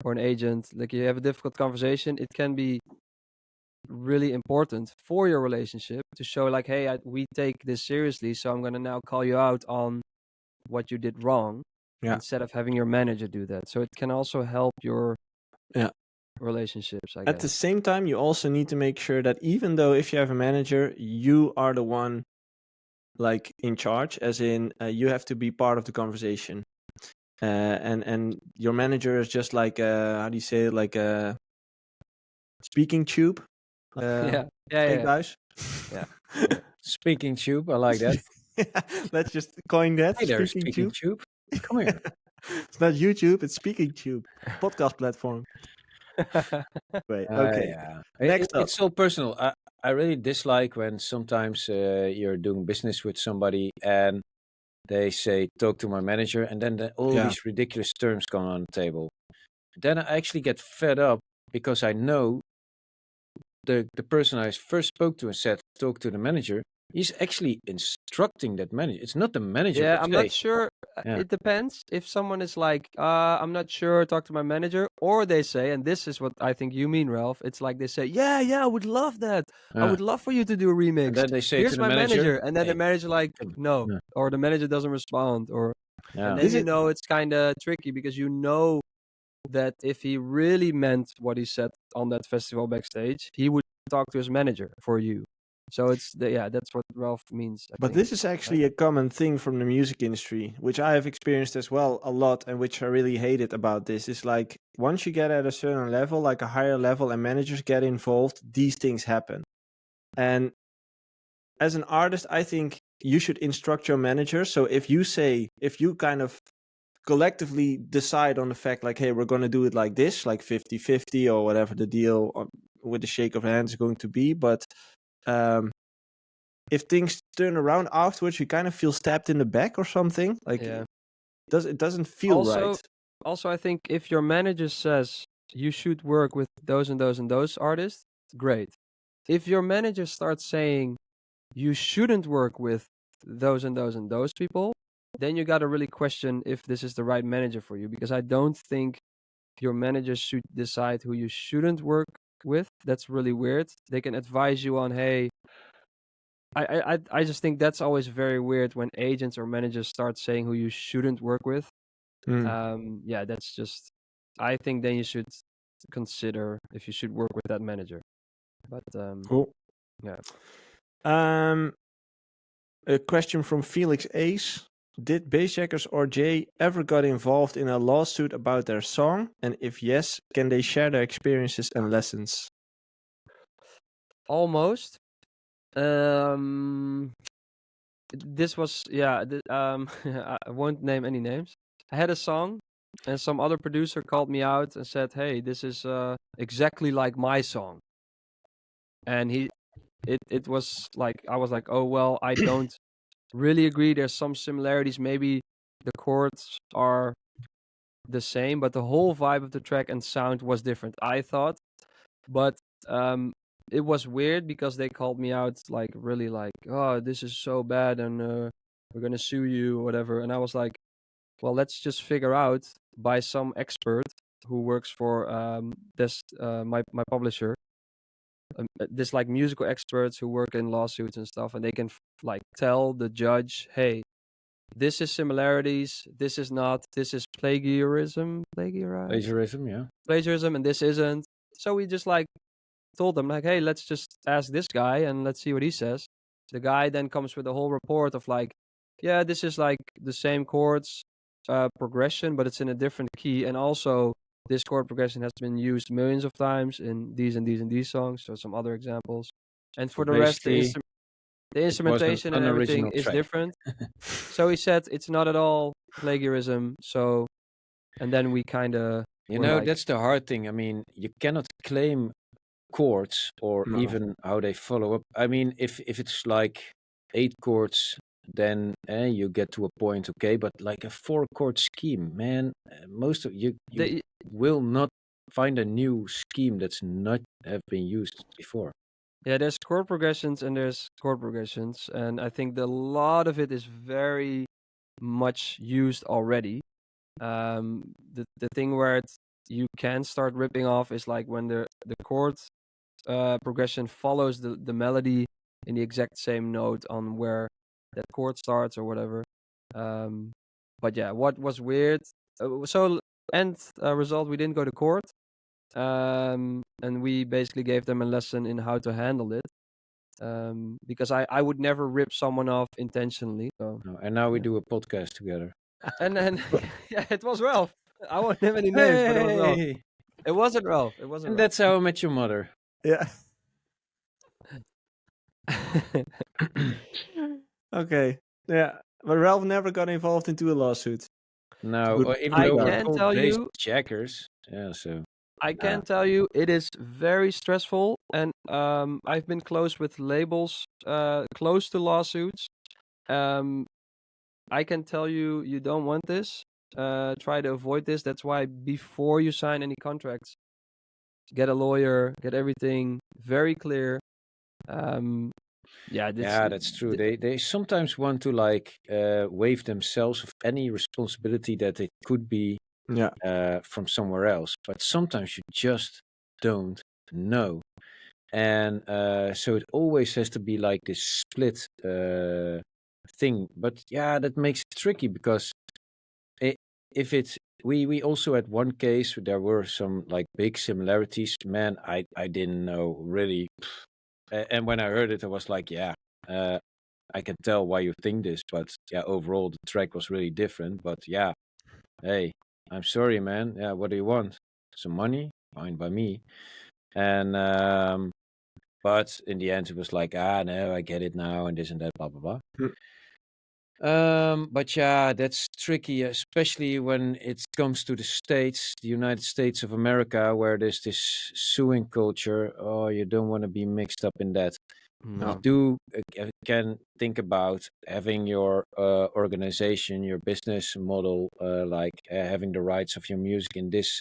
or an agent. Like you have a difficult conversation, it can be really important for your relationship to show like, hey, we take this seriously, so I'm gonna now call you out on what you did wrong, instead of having your manager do that. So it can also help your relationships, I guess. At the same time, you also need to make sure that even though if you have a manager, you are the one like in charge, as in you have to be part of the conversation. And your manager is just like how do you say it, like a speaking tube. Yeah. Guys. Yeah. Speaking tube, I like that. Let's just coin that. Hey there, Speaking tube. Come here. It's not YouTube, it's Speaking Tube, podcast platform. Wait, okay. Yeah. Next up. It's so personal. I really dislike when sometimes you're doing business with somebody and they say, talk to my manager, and then all these ridiculous terms come on the table. Then I actually get fed up because I know the person I first spoke to and said, talk to the manager, He's actually instructing that manager. It's not the manager. Yeah, per I'm se. not sure. Yeah. It depends. If someone is like, I'm not sure, talk to my manager, or they say, and this is what I think you mean, Ralph. It's like they say, yeah, I would love that. I would love for you to do a remix. And then they say Here's to the my manager, and then the "Hey, manager like, no, Yeah. or the manager doesn't respond, or Yeah. and then This you is- know it's kind of tricky because you know that if he really meant what he said on that festival backstage, he would talk to his manager for you. So that's what Ralph means. I But think. this is actually a common thing from the music industry, which I have experienced as well a lot, and which I really hated about this. Is like once you get at a certain level, like a higher level, and managers get involved, these things happen. And as an artist, I think you should instruct your manager. So if you kind of collectively decide on the fact like, hey, we're going to do it like this, like 50-50 or whatever the deal with the shake of hands is going to be. But if things turn around afterwards, you kind of feel stabbed in the back or something. Like Yeah. it doesn't feel right. Also, I think if your manager says you should work with those and those and those artists, great. If your manager starts saying you shouldn't work with those and those and those people, then you got to really question if this is the right manager for you, because I don't think your manager should decide who you shouldn't work with. That's really weird. They can advise you on, hey, I just think that's always very weird when agents or managers start saying who you shouldn't work with. Yeah, that's just. I think then you should consider if you should work with that manager. But Cool. yeah. A question from Felix Ace. Did Bassjackers or Jay ever got involved in a lawsuit about their song? And if yes, can they share their experiences and lessons? Almost. This was I won't name any names. I had a song, and some other producer called me out and said, "Hey, this is exactly like my song." And it was like I was like, "Oh well, I don't really agree. There's some similarities. Maybe the chords are the same, but the whole vibe of the track and sound was different, I thought." But it was weird because they called me out like really like, "Oh, this is so bad, and we're gonna sue you or whatever." And I was like, well, let's just figure out by some expert who works for this my publisher. This like musical experts who work in lawsuits and stuff, and they can like tell the judge, hey, this is similarities, this is not, this is plagiarism, Yeah. plagiarism, and this isn't. So we just like told them like, hey, let's just ask this guy and let's see what he says. The guy then comes with a whole report of like, yeah, this is like the same chords progression, but it's in a different key, and also this chord progression has been used millions of times in these and these and these songs. So some other examples, and for the rest, the Basically, it was an instrumentation and everything unoriginal is track. different. So he said it's not at all plagiarism. So, and then we kind of That's the hard thing. I mean, you cannot claim chords or No. even how they follow up. I mean, if it's like 8 chords, then you get to a point, okay. But like a 4-chord scheme, man, most of you will not find a new scheme that's not have been used before. Yeah, there's chord progressions and there's chord progressions, and I think a lot of it is very much used already. The thing where you can start ripping off is like when the chord progression follows the melody in the exact same note on where that chord starts or whatever. But yeah, what was weird? So end result, we didn't go to court, and we basically gave them a lesson in how to handle it. Because I would never rip someone off intentionally. So And now we do a podcast together. and then yeah, it was Ralph. I won't name any names, but it was Ralph. Hey! It wasn't Ralph. It wasn't And Ralph. that's how I met your mother. Yeah. Okay. Yeah. But Ralph never got involved into a lawsuit. No, Good. even I though we're can called tell you, Bassjackers. Yeah, so I can tell you, it is very stressful, and I've been close with labels, close to lawsuits. I can tell you, you don't want this. Try to avoid this. That's why before you sign any contracts, get a lawyer, get everything very clear. Yeah, Yeah, that's true. They sometimes want to like waive themselves of any responsibility that it could be from somewhere else, but sometimes you just don't know. And so it always has to be like this split thing. But yeah, that makes it tricky because if it's we also had one case there were some like big similarities. Man, I didn't know really. And when I heard it, I was like, yeah, I can tell why you think this, but yeah, overall the track was really different. But yeah, hey, I'm sorry, man. Yeah, what do you want? Some money? Fine by me. And but in the end, it was like, no, I get it now, and this and that, blah blah blah. But yeah, that's tricky, especially when it comes to the States, the United States of America, where there's this suing culture. Oh, you don't want to be mixed up in that. No. You do can think about having your organization, your business model, like having the rights of your music in this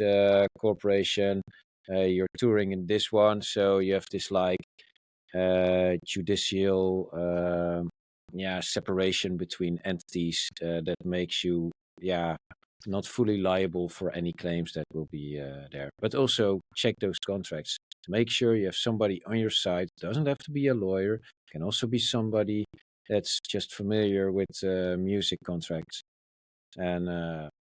corporation, you're touring in this one, so you have this like judicial separation between entities that makes you not fully liable for any claims that will be there. But also check those contracts. Make sure you have somebody on your side. Doesn't have to be a lawyer. Can also be somebody that's just familiar with music contracts. And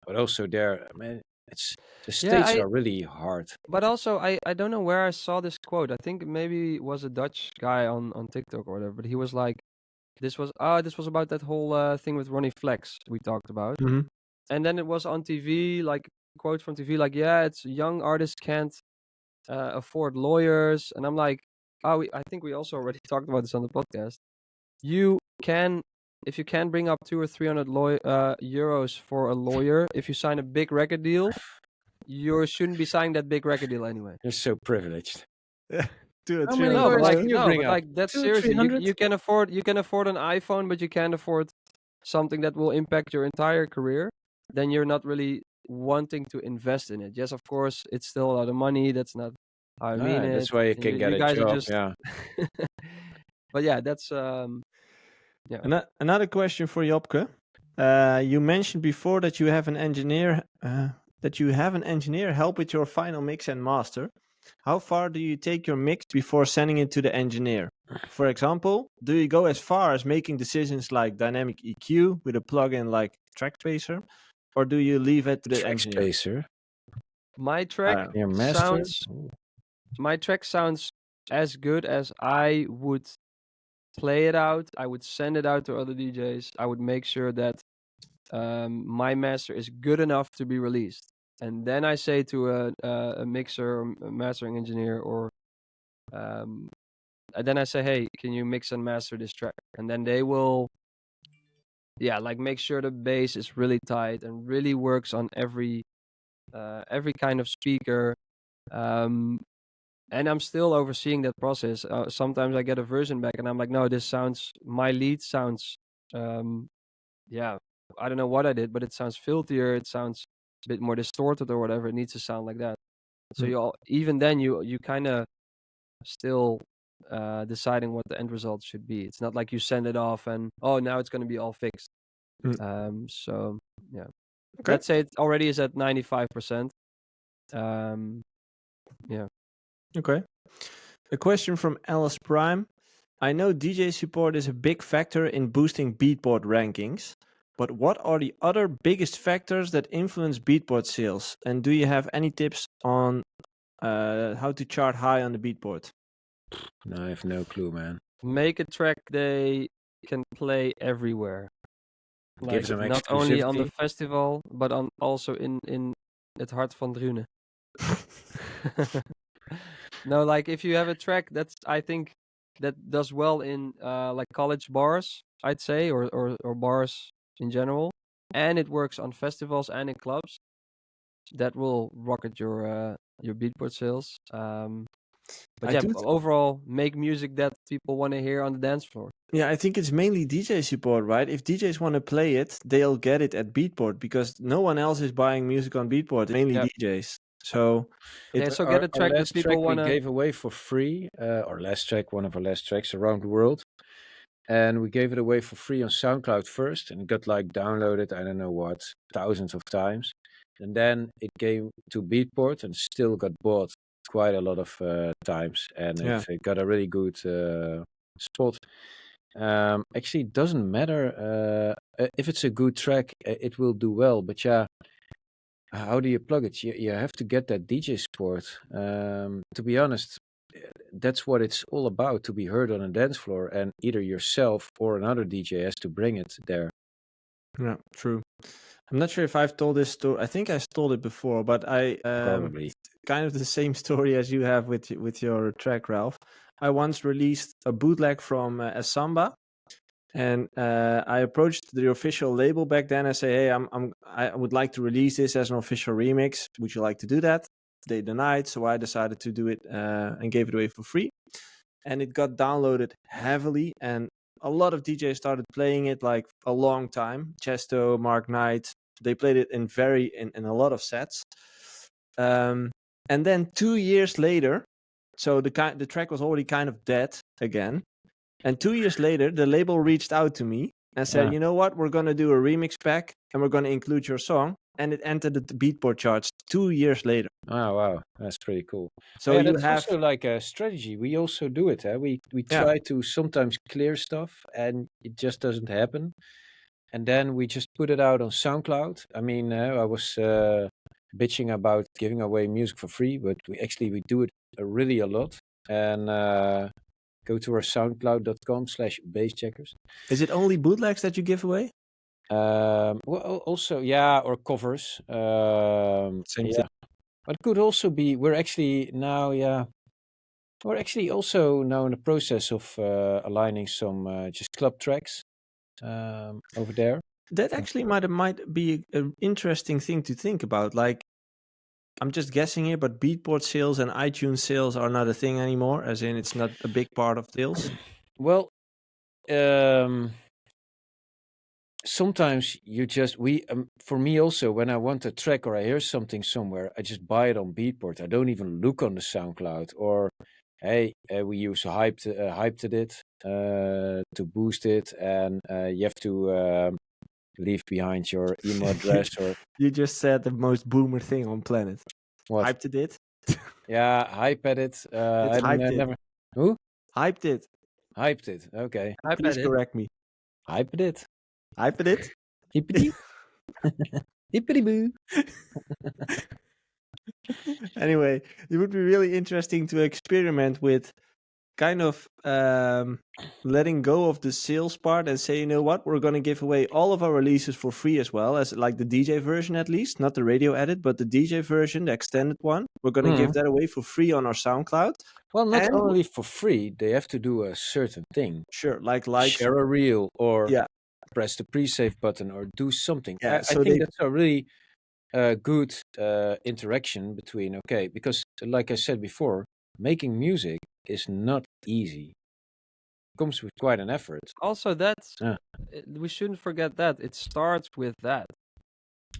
but also there, man, it's the states are really hard. But also, I don't know where I saw this quote. I think maybe it was a Dutch guy on TikTok or whatever. But he was like, this was about that whole thing with Ronnie Flex we talked about. Mm-hmm. And then it was on TV, like quote from TV, like, yeah, it's young artists can't afford lawyers. And I'm like, I think we also already talked about this on the podcast. You can, if you can bring up 200 or 300 euros for a lawyer, if you sign a big record deal, you shouldn't be signing that big record deal anyway. You're so privileged. How many lawyers can you bring up? Like that's 200, seriously. 300? You can afford an iPhone, but you can't afford something that will impact your entire career. Then you're not really wanting to invest in it. Yes, of course, it's still a lot of money. That's not how I mean it. That's why you can get a guys job. are just... Yeah. But yeah, that's Another question for Jobke. You mentioned before that you have an engineer help with your final mix and master. How far do you take your mix before sending it to the engineer? For example, do you go as far as making decisions like dynamic EQ with a plugin like Track Spacer, or do you leave it to the engineer? Spacer. My track sounds as good as I would play it out. I would send it out to other DJs. I would make sure that my master is good enough to be released. And then I say to a mixer or a mastering engineer, or then I say, hey, can you mix and master this track? And then they will, like make sure the bass is really tight and really works on every kind of speaker. And I'm still overseeing that process. Sometimes I get a version back and I'm like, no, my lead sounds, I don't know what I did, but it sounds filthier. It sounds a bit more distorted or whatever. It needs to sound like that. So even then you kind of still deciding what the end result should be. It's not like you send it off and now it's going to be all fixed. So yeah, okay. Let's say it already is at 95%. Yeah. Okay. A question from Alice Prime. I know DJ support is a big factor in boosting Beatport rankings, but what are the other biggest factors that influence Beatport sales? And do you have any tips on how to chart high on the Beatport? No, I have no clue, man. Make a track they can play everywhere. Give them not only on the festival, but also in het hart van Drunen. No, like if you have a track I think that does well in like college bars, I'd say, or bars in general, and it works on festivals and in clubs, that will rocket your Beatport sales. But overall, make music that people want to hear on the dance floor. Yeah, I think it's mainly DJ support, right? If DJs want to play it, they'll get it at Beatport because no one else is buying music on Beatport, mainly DJs. So get a track that people want to... We gave away for free, our last track, one of our last tracks around the world. and we gave it away for free on SoundCloud first, and it got like downloaded, I don't know what, thousands of times. And then it came to Beatport and still got bought quite a lot of times, and it got a really good spot. Actually, it doesn't matter if it's a good track, it will do well. But yeah, how do you plug it? You have to get that DJ support. To be honest, that's what it's all about, to be heard on a dance floor, and either yourself or another DJ has to bring it there. Yeah, true. I'm not sure if I've told this story. I think I told it before, but I Probably. kind of the same story as you have with your track, Ralph. I once released a bootleg from a samba, and I approached the official label back then. I say, hey, I would like to release this as an official remix. Would you like to do that? They denied, so I decided to do it and gave it away for free. And it got downloaded heavily, and a lot of DJs started playing it like a long time. Chesto, Mark Knight, they played it in a lot of sets. And then 2 years later, so the track was already kind of dead again. And 2 years later, the label reached out to me and said, you know what, we're going to do a remix pack and we're going to include your song. And it entered the Beatport charts 2 years later. Oh, wow. That's pretty cool. So yeah, you that's have also like a strategy. We also do it. We try to sometimes clear stuff and it just doesn't happen. And then we just put it out on SoundCloud. I mean, I was bitching about giving away music for free, but we do it really a lot. And go to our soundcloud.com/Bassjackers. Is it only bootlegs that you give away? Well, also, yeah, or covers. Same thing. But it could also be, we're actually also now in the process of aligning some just club tracks over there. That actually might be an interesting thing to think about. Like, I'm just guessing here, but Beatport sales and iTunes sales are not a thing anymore, as in it's not a big part of sales. Well, sometimes for me also, when I want a track or I hear something somewhere, I just buy it on Beatport. I don't even look on the SoundCloud. Or hey, we use Hyped it to boost it, and you have to leave behind your email address. Or you just said the most boomer thing on planet. What? Hyped it. Yeah, hype at it. I never. Who? Hyped it. Hyped it. Okay. Please correct me. Hyped it. Hyped it. Hippity. Hippity boo. Anyway, it would be really interesting to experiment with kind of letting go of the sales part and say, you know what, we're going to give away all of our releases for free as well, as like the DJ version at least, not the radio edit, but the DJ version, the extended one. We're going to give that away for free on our SoundCloud. Well, not only for free, they have to do a certain thing. Sure, like share a reel, or press the pre-save button, or do something. Yeah, I think that's a really good interaction between, because like I said before, making music is not easy. It comes with quite an effort. Also, we shouldn't forget that it starts with that.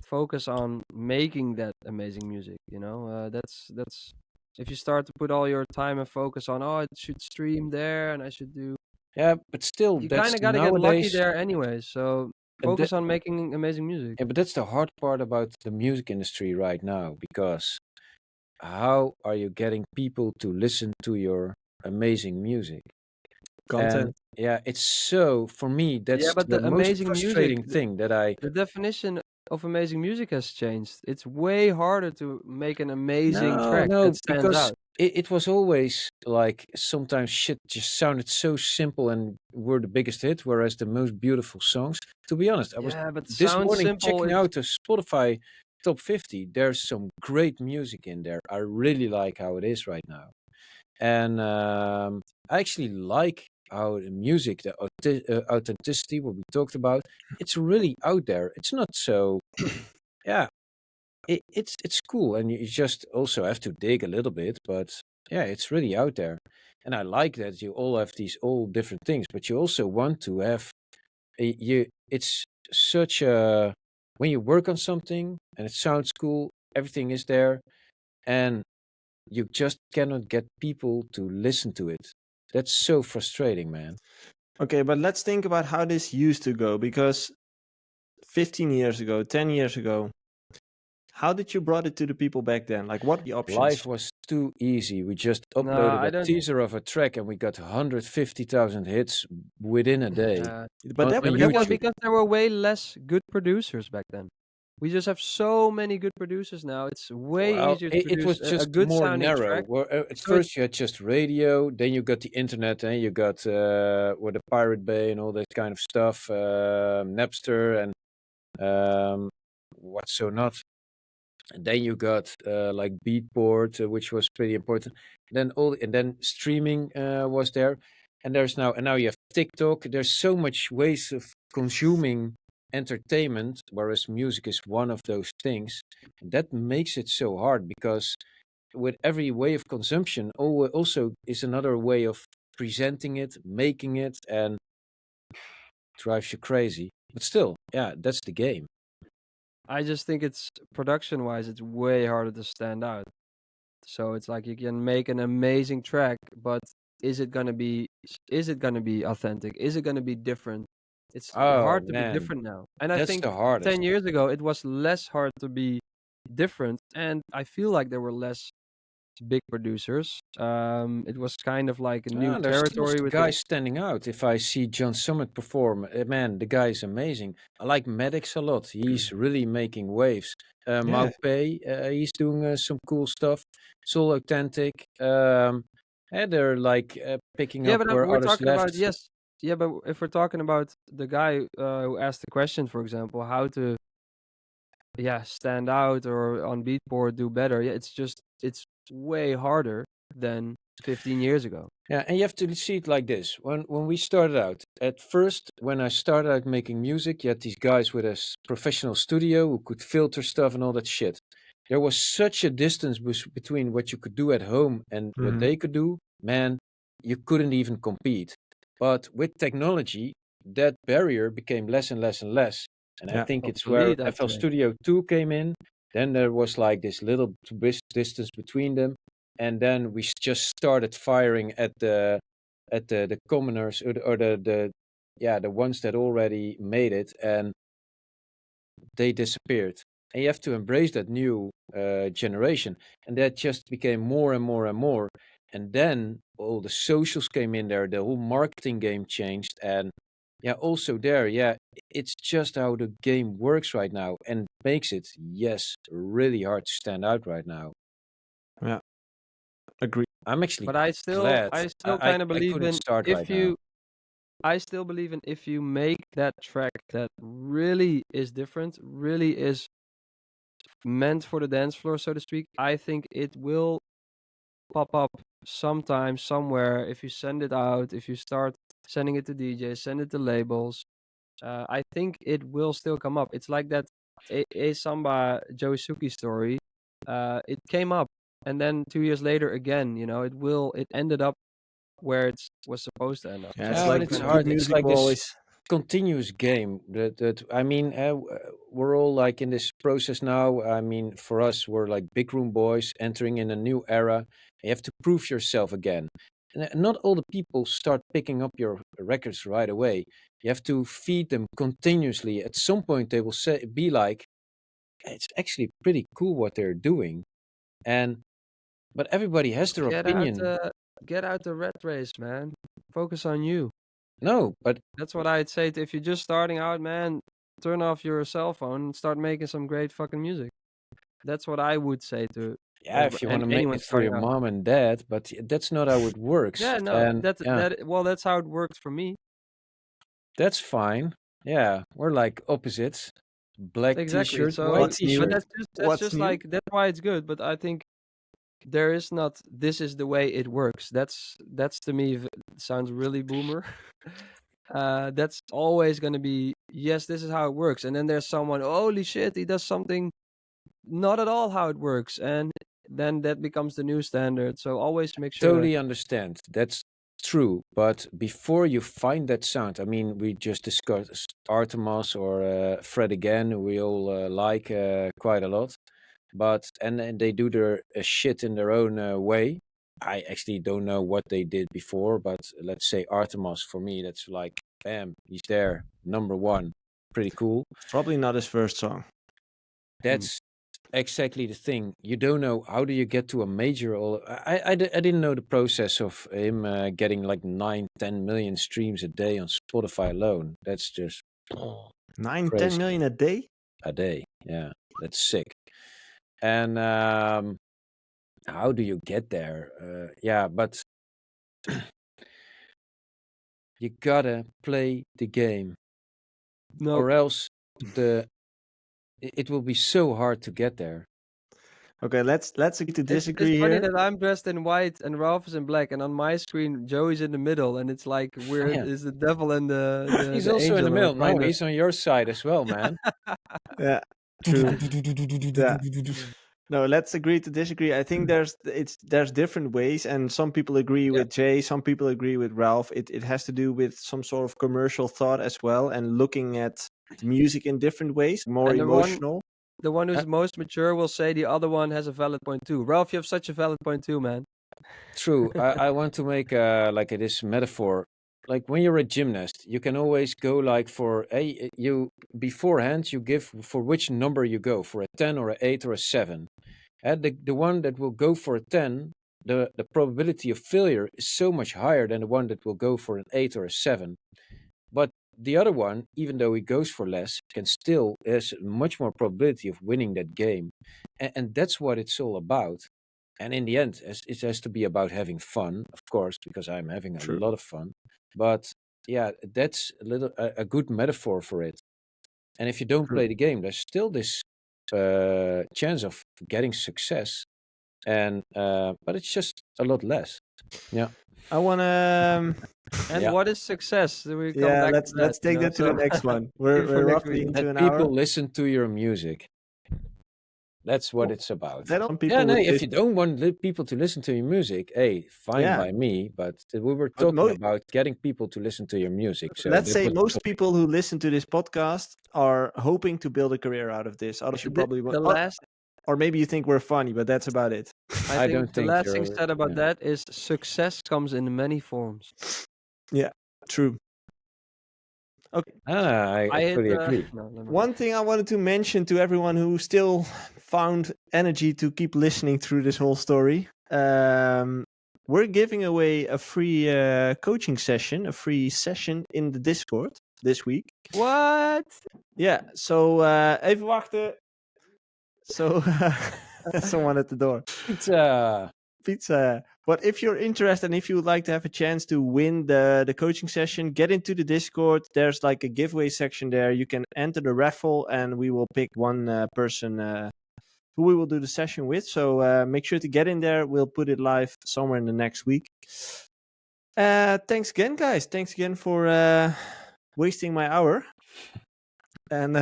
Focus on making that amazing music. That's if you start to put all your time and focus on, it should stream there and I should do. Yeah, but still, you kind of gotta get lucky there anyway. So focus on making amazing music. Yeah, but that's the hard part about the music industry right now, because how are you getting people to listen to your amazing music? Content. And, it's so, for me, that's the most frustrating thing that the definition of amazing music has changed. It's way harder to make an amazing track that stands out. It was always like, sometimes shit just sounded so simple and were the biggest hit, whereas the most beautiful songs, to be honest, I was this morning checking out the Spotify top 50. There's some great music in there. I really like how it is right now. And I actually like how the music, the authenticity, what we talked about, it's really out there. It's not so, it's cool, and you just also have to dig a little bit, but it's really out there. And I like that you all have these all different things, but you also want to have it's such a, when you work on something and it sounds cool, everything is there, and you just cannot get people to listen to it. That's so frustrating, man. Okay, but let's think about how this used to go, because 15 years ago, 10 years ago, how did you brought it to the people back then? Like, what were the options? Life was too easy. We just No, uploaded I a don't. teaser of a track and we got 150,000 hits within a day But on, that, Yeah, on but that was YouTube. because there were way less good producers back then. We just have so many good producers now. It's way Well, easier to it was produce a just good more sounding narrow. track. Well, at So first you had just radio, then you got the internet, and you got with the Pirate Bay and all that kind of stuff, Napster and what's so not. And then you got like Beatport, which was pretty important. Then streaming was there, and now you have TikTok. There's so much ways of consuming entertainment, whereas music is one of those things. That makes it so hard because with every way of consumption, also is another way of presenting it, making it, and drives you crazy. But still, yeah, that's the game. I just think it's production wise, it's way harder to stand out. So it's like you can make an amazing track, but is it gonna be authentic? Is it gonna be different? It's Oh hard to be man, different now. And I that's think the hardest. 10 years ago it was less hard to be different, and I feel like there were less big producers. It was kind of like a new Ah, there's still territory with the guys standing out. If I see John Summit perform, man, the guy is amazing. I like Maddox a lot. He's really making waves. yeah, Maupay, he's doing some cool stuff. It's all authentic. And they're like picking Yeah, up but where we're others talking about left. yes. Yeah, but if we're talking about the guy who asked the question, for example, how to stand out or on Beatport do better. Yeah, it's way harder than 15 years ago. Yeah, and you have to see it like this. When we started out, at first, when I started out making music, you had these guys with a professional studio who could filter stuff and all that shit. There was such a distance between what you could do at home and what they could do. Man, you couldn't even compete. But with technology, that barrier became less and less and less. And I yeah, think it's where Complete, I'd FL say. Studio 2 came in. Then there was like this little distance between them, and then we just started firing at the commoners or the ones that already made it, and they disappeared. And you have to embrace that new generation, and that just became more and more and more. And then all the socials came in there, the whole marketing game changed, and yeah, also there, yeah, it's just how the game works right now, and makes it, yes, really hard to stand out right now. yeah. Agree. I'm actually But glad I still kind of I believe couldn't in start right if now. you I still believe in if you make that track that really is different, really is meant for the dance floor, so to speak, I think it will pop up sometime, somewhere, if you send it out, if you start sending it to DJs, send it to labels. I think it will still come up. It's like that A Samba JoeySuki story. It came up, and then 2 years later again. It ended up where it was supposed to end up. Yeah, it's Yeah, So but like it's with good hard. It's music like will this always. continuous game that I mean, we're all like in this process now. I mean, for us, we're like big room boys entering in a new era. You have to prove yourself again. And not all the people start picking up your records right away. You have to feed them continuously. At some point, they will be like, it's actually pretty cool what they're doing. And but everybody has their get out opinion. the get out the rat race, man. Focus on you. No, but That's what I'd say. If you're just starting out, man, turn off your cell phone and start making some great fucking music. That's what I would say to yeah, if you want to make anyone it for starting your out. mom and dad, but that's not how it works. Yeah, no, And yeah, that's how it worked for me. that's fine. Yeah, we're like opposites. Black Exactly. t-shirt, So, white What's but new? t-shirt. that's What's just new? like that's why it's good. But I think there is not. This is the way it works. That's to me sounds really boomer. That's always gonna be yes. This is how it works. And then there's someone. Holy shit! He does something not at all how it works, and then that becomes the new standard. So always make sure. Totally understand. That's true. But before you find that sound, I mean, we just discussed Artemis or Fred again, who we all like quite a lot. But and they do their shit in their own way. I actually don't know what they did before, but let's say Artemis for me, that's like, bam, he's there, number one, pretty cool. Probably not his first song. That's exactly the thing. You don't know how do you get to a major. I didn't know the process of him getting like 9-10 million streams a day on Spotify alone. That's just 9-10 crazy. million a day? A day, yeah, that's sick. And how do you get there? Yeah, but you gotta play the game, No, or else it will be so hard to get there. Okay, let's agree to it's disagree funny here. that I'm dressed in white and Ralph is in black, and on my screen Joey's in the middle, and it's like we're Yeah. is the devil and the He's the also in the angel middle. are trying No, to- he's on your side as well, man. Yeah, true. Yeah. No, let's agree to disagree. I think there's different ways, and some people agree with Jay, some people agree with Ralph. It has to do with some sort of commercial thought as well, and looking at music in different ways, more And emotional. the one who's most mature will say the other one has a valid point too. Ralph, you have such a valid point too, man. True. I want to make like this metaphor. Like when you're a gymnast, you can always go like for you beforehand you give for which number you go, for a 10 or a 8 or a 7. And the one that will go for a 10, the probability of failure is so much higher than the one that will go for an 8 or a 7. But the other one, even though he goes for less, has much more probability of winning that game. And that's what it's all about. And in the end, it has to be about having fun, of course, because I'm having a True. lot of fun. But yeah, that's a good metaphor for it. And if you don't True. play the game, there's still this chance of getting success, and but it's just a lot less. Yeah. I wanna. And Yeah. what is success? We come Yeah, back let's to that. let's take that to the next one. Maybe for We're next roughly week. into That an people hour. listen to your music. That's what Well, it's about. Then some Yeah, people no, would if listen. you don't want people to listen to your music, hey, fine Yeah. by me. But we were But talking about getting people to listen to your music. So let's that say was the most topic. people who listen to this podcast are hoping to build a career out of this. Otherwise, you probably The won't. last, Or maybe you think we're funny, but that's about it. I I think don't the think last thing you're. said about Yeah. that is success comes in many forms. Yeah, true. Okay. I fully agree. No, never mind. One thing I wanted to mention to everyone who still found energy to keep listening through this whole story. We're giving away a free coaching session, a free session in the Discord this week. What? Yeah, so even wachten. So someone at the door. Pizza. But if you're interested and if you would like to have a chance to win the coaching session, get into the Discord. There's like a giveaway section there. You can enter the raffle and we will pick one person who we will do the session with. So make sure to get in there. We'll put it live somewhere in the next week. Thanks again, guys. Thanks again for wasting my hour. And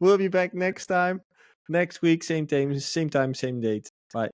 we'll be back next week, same time, same date. Bye.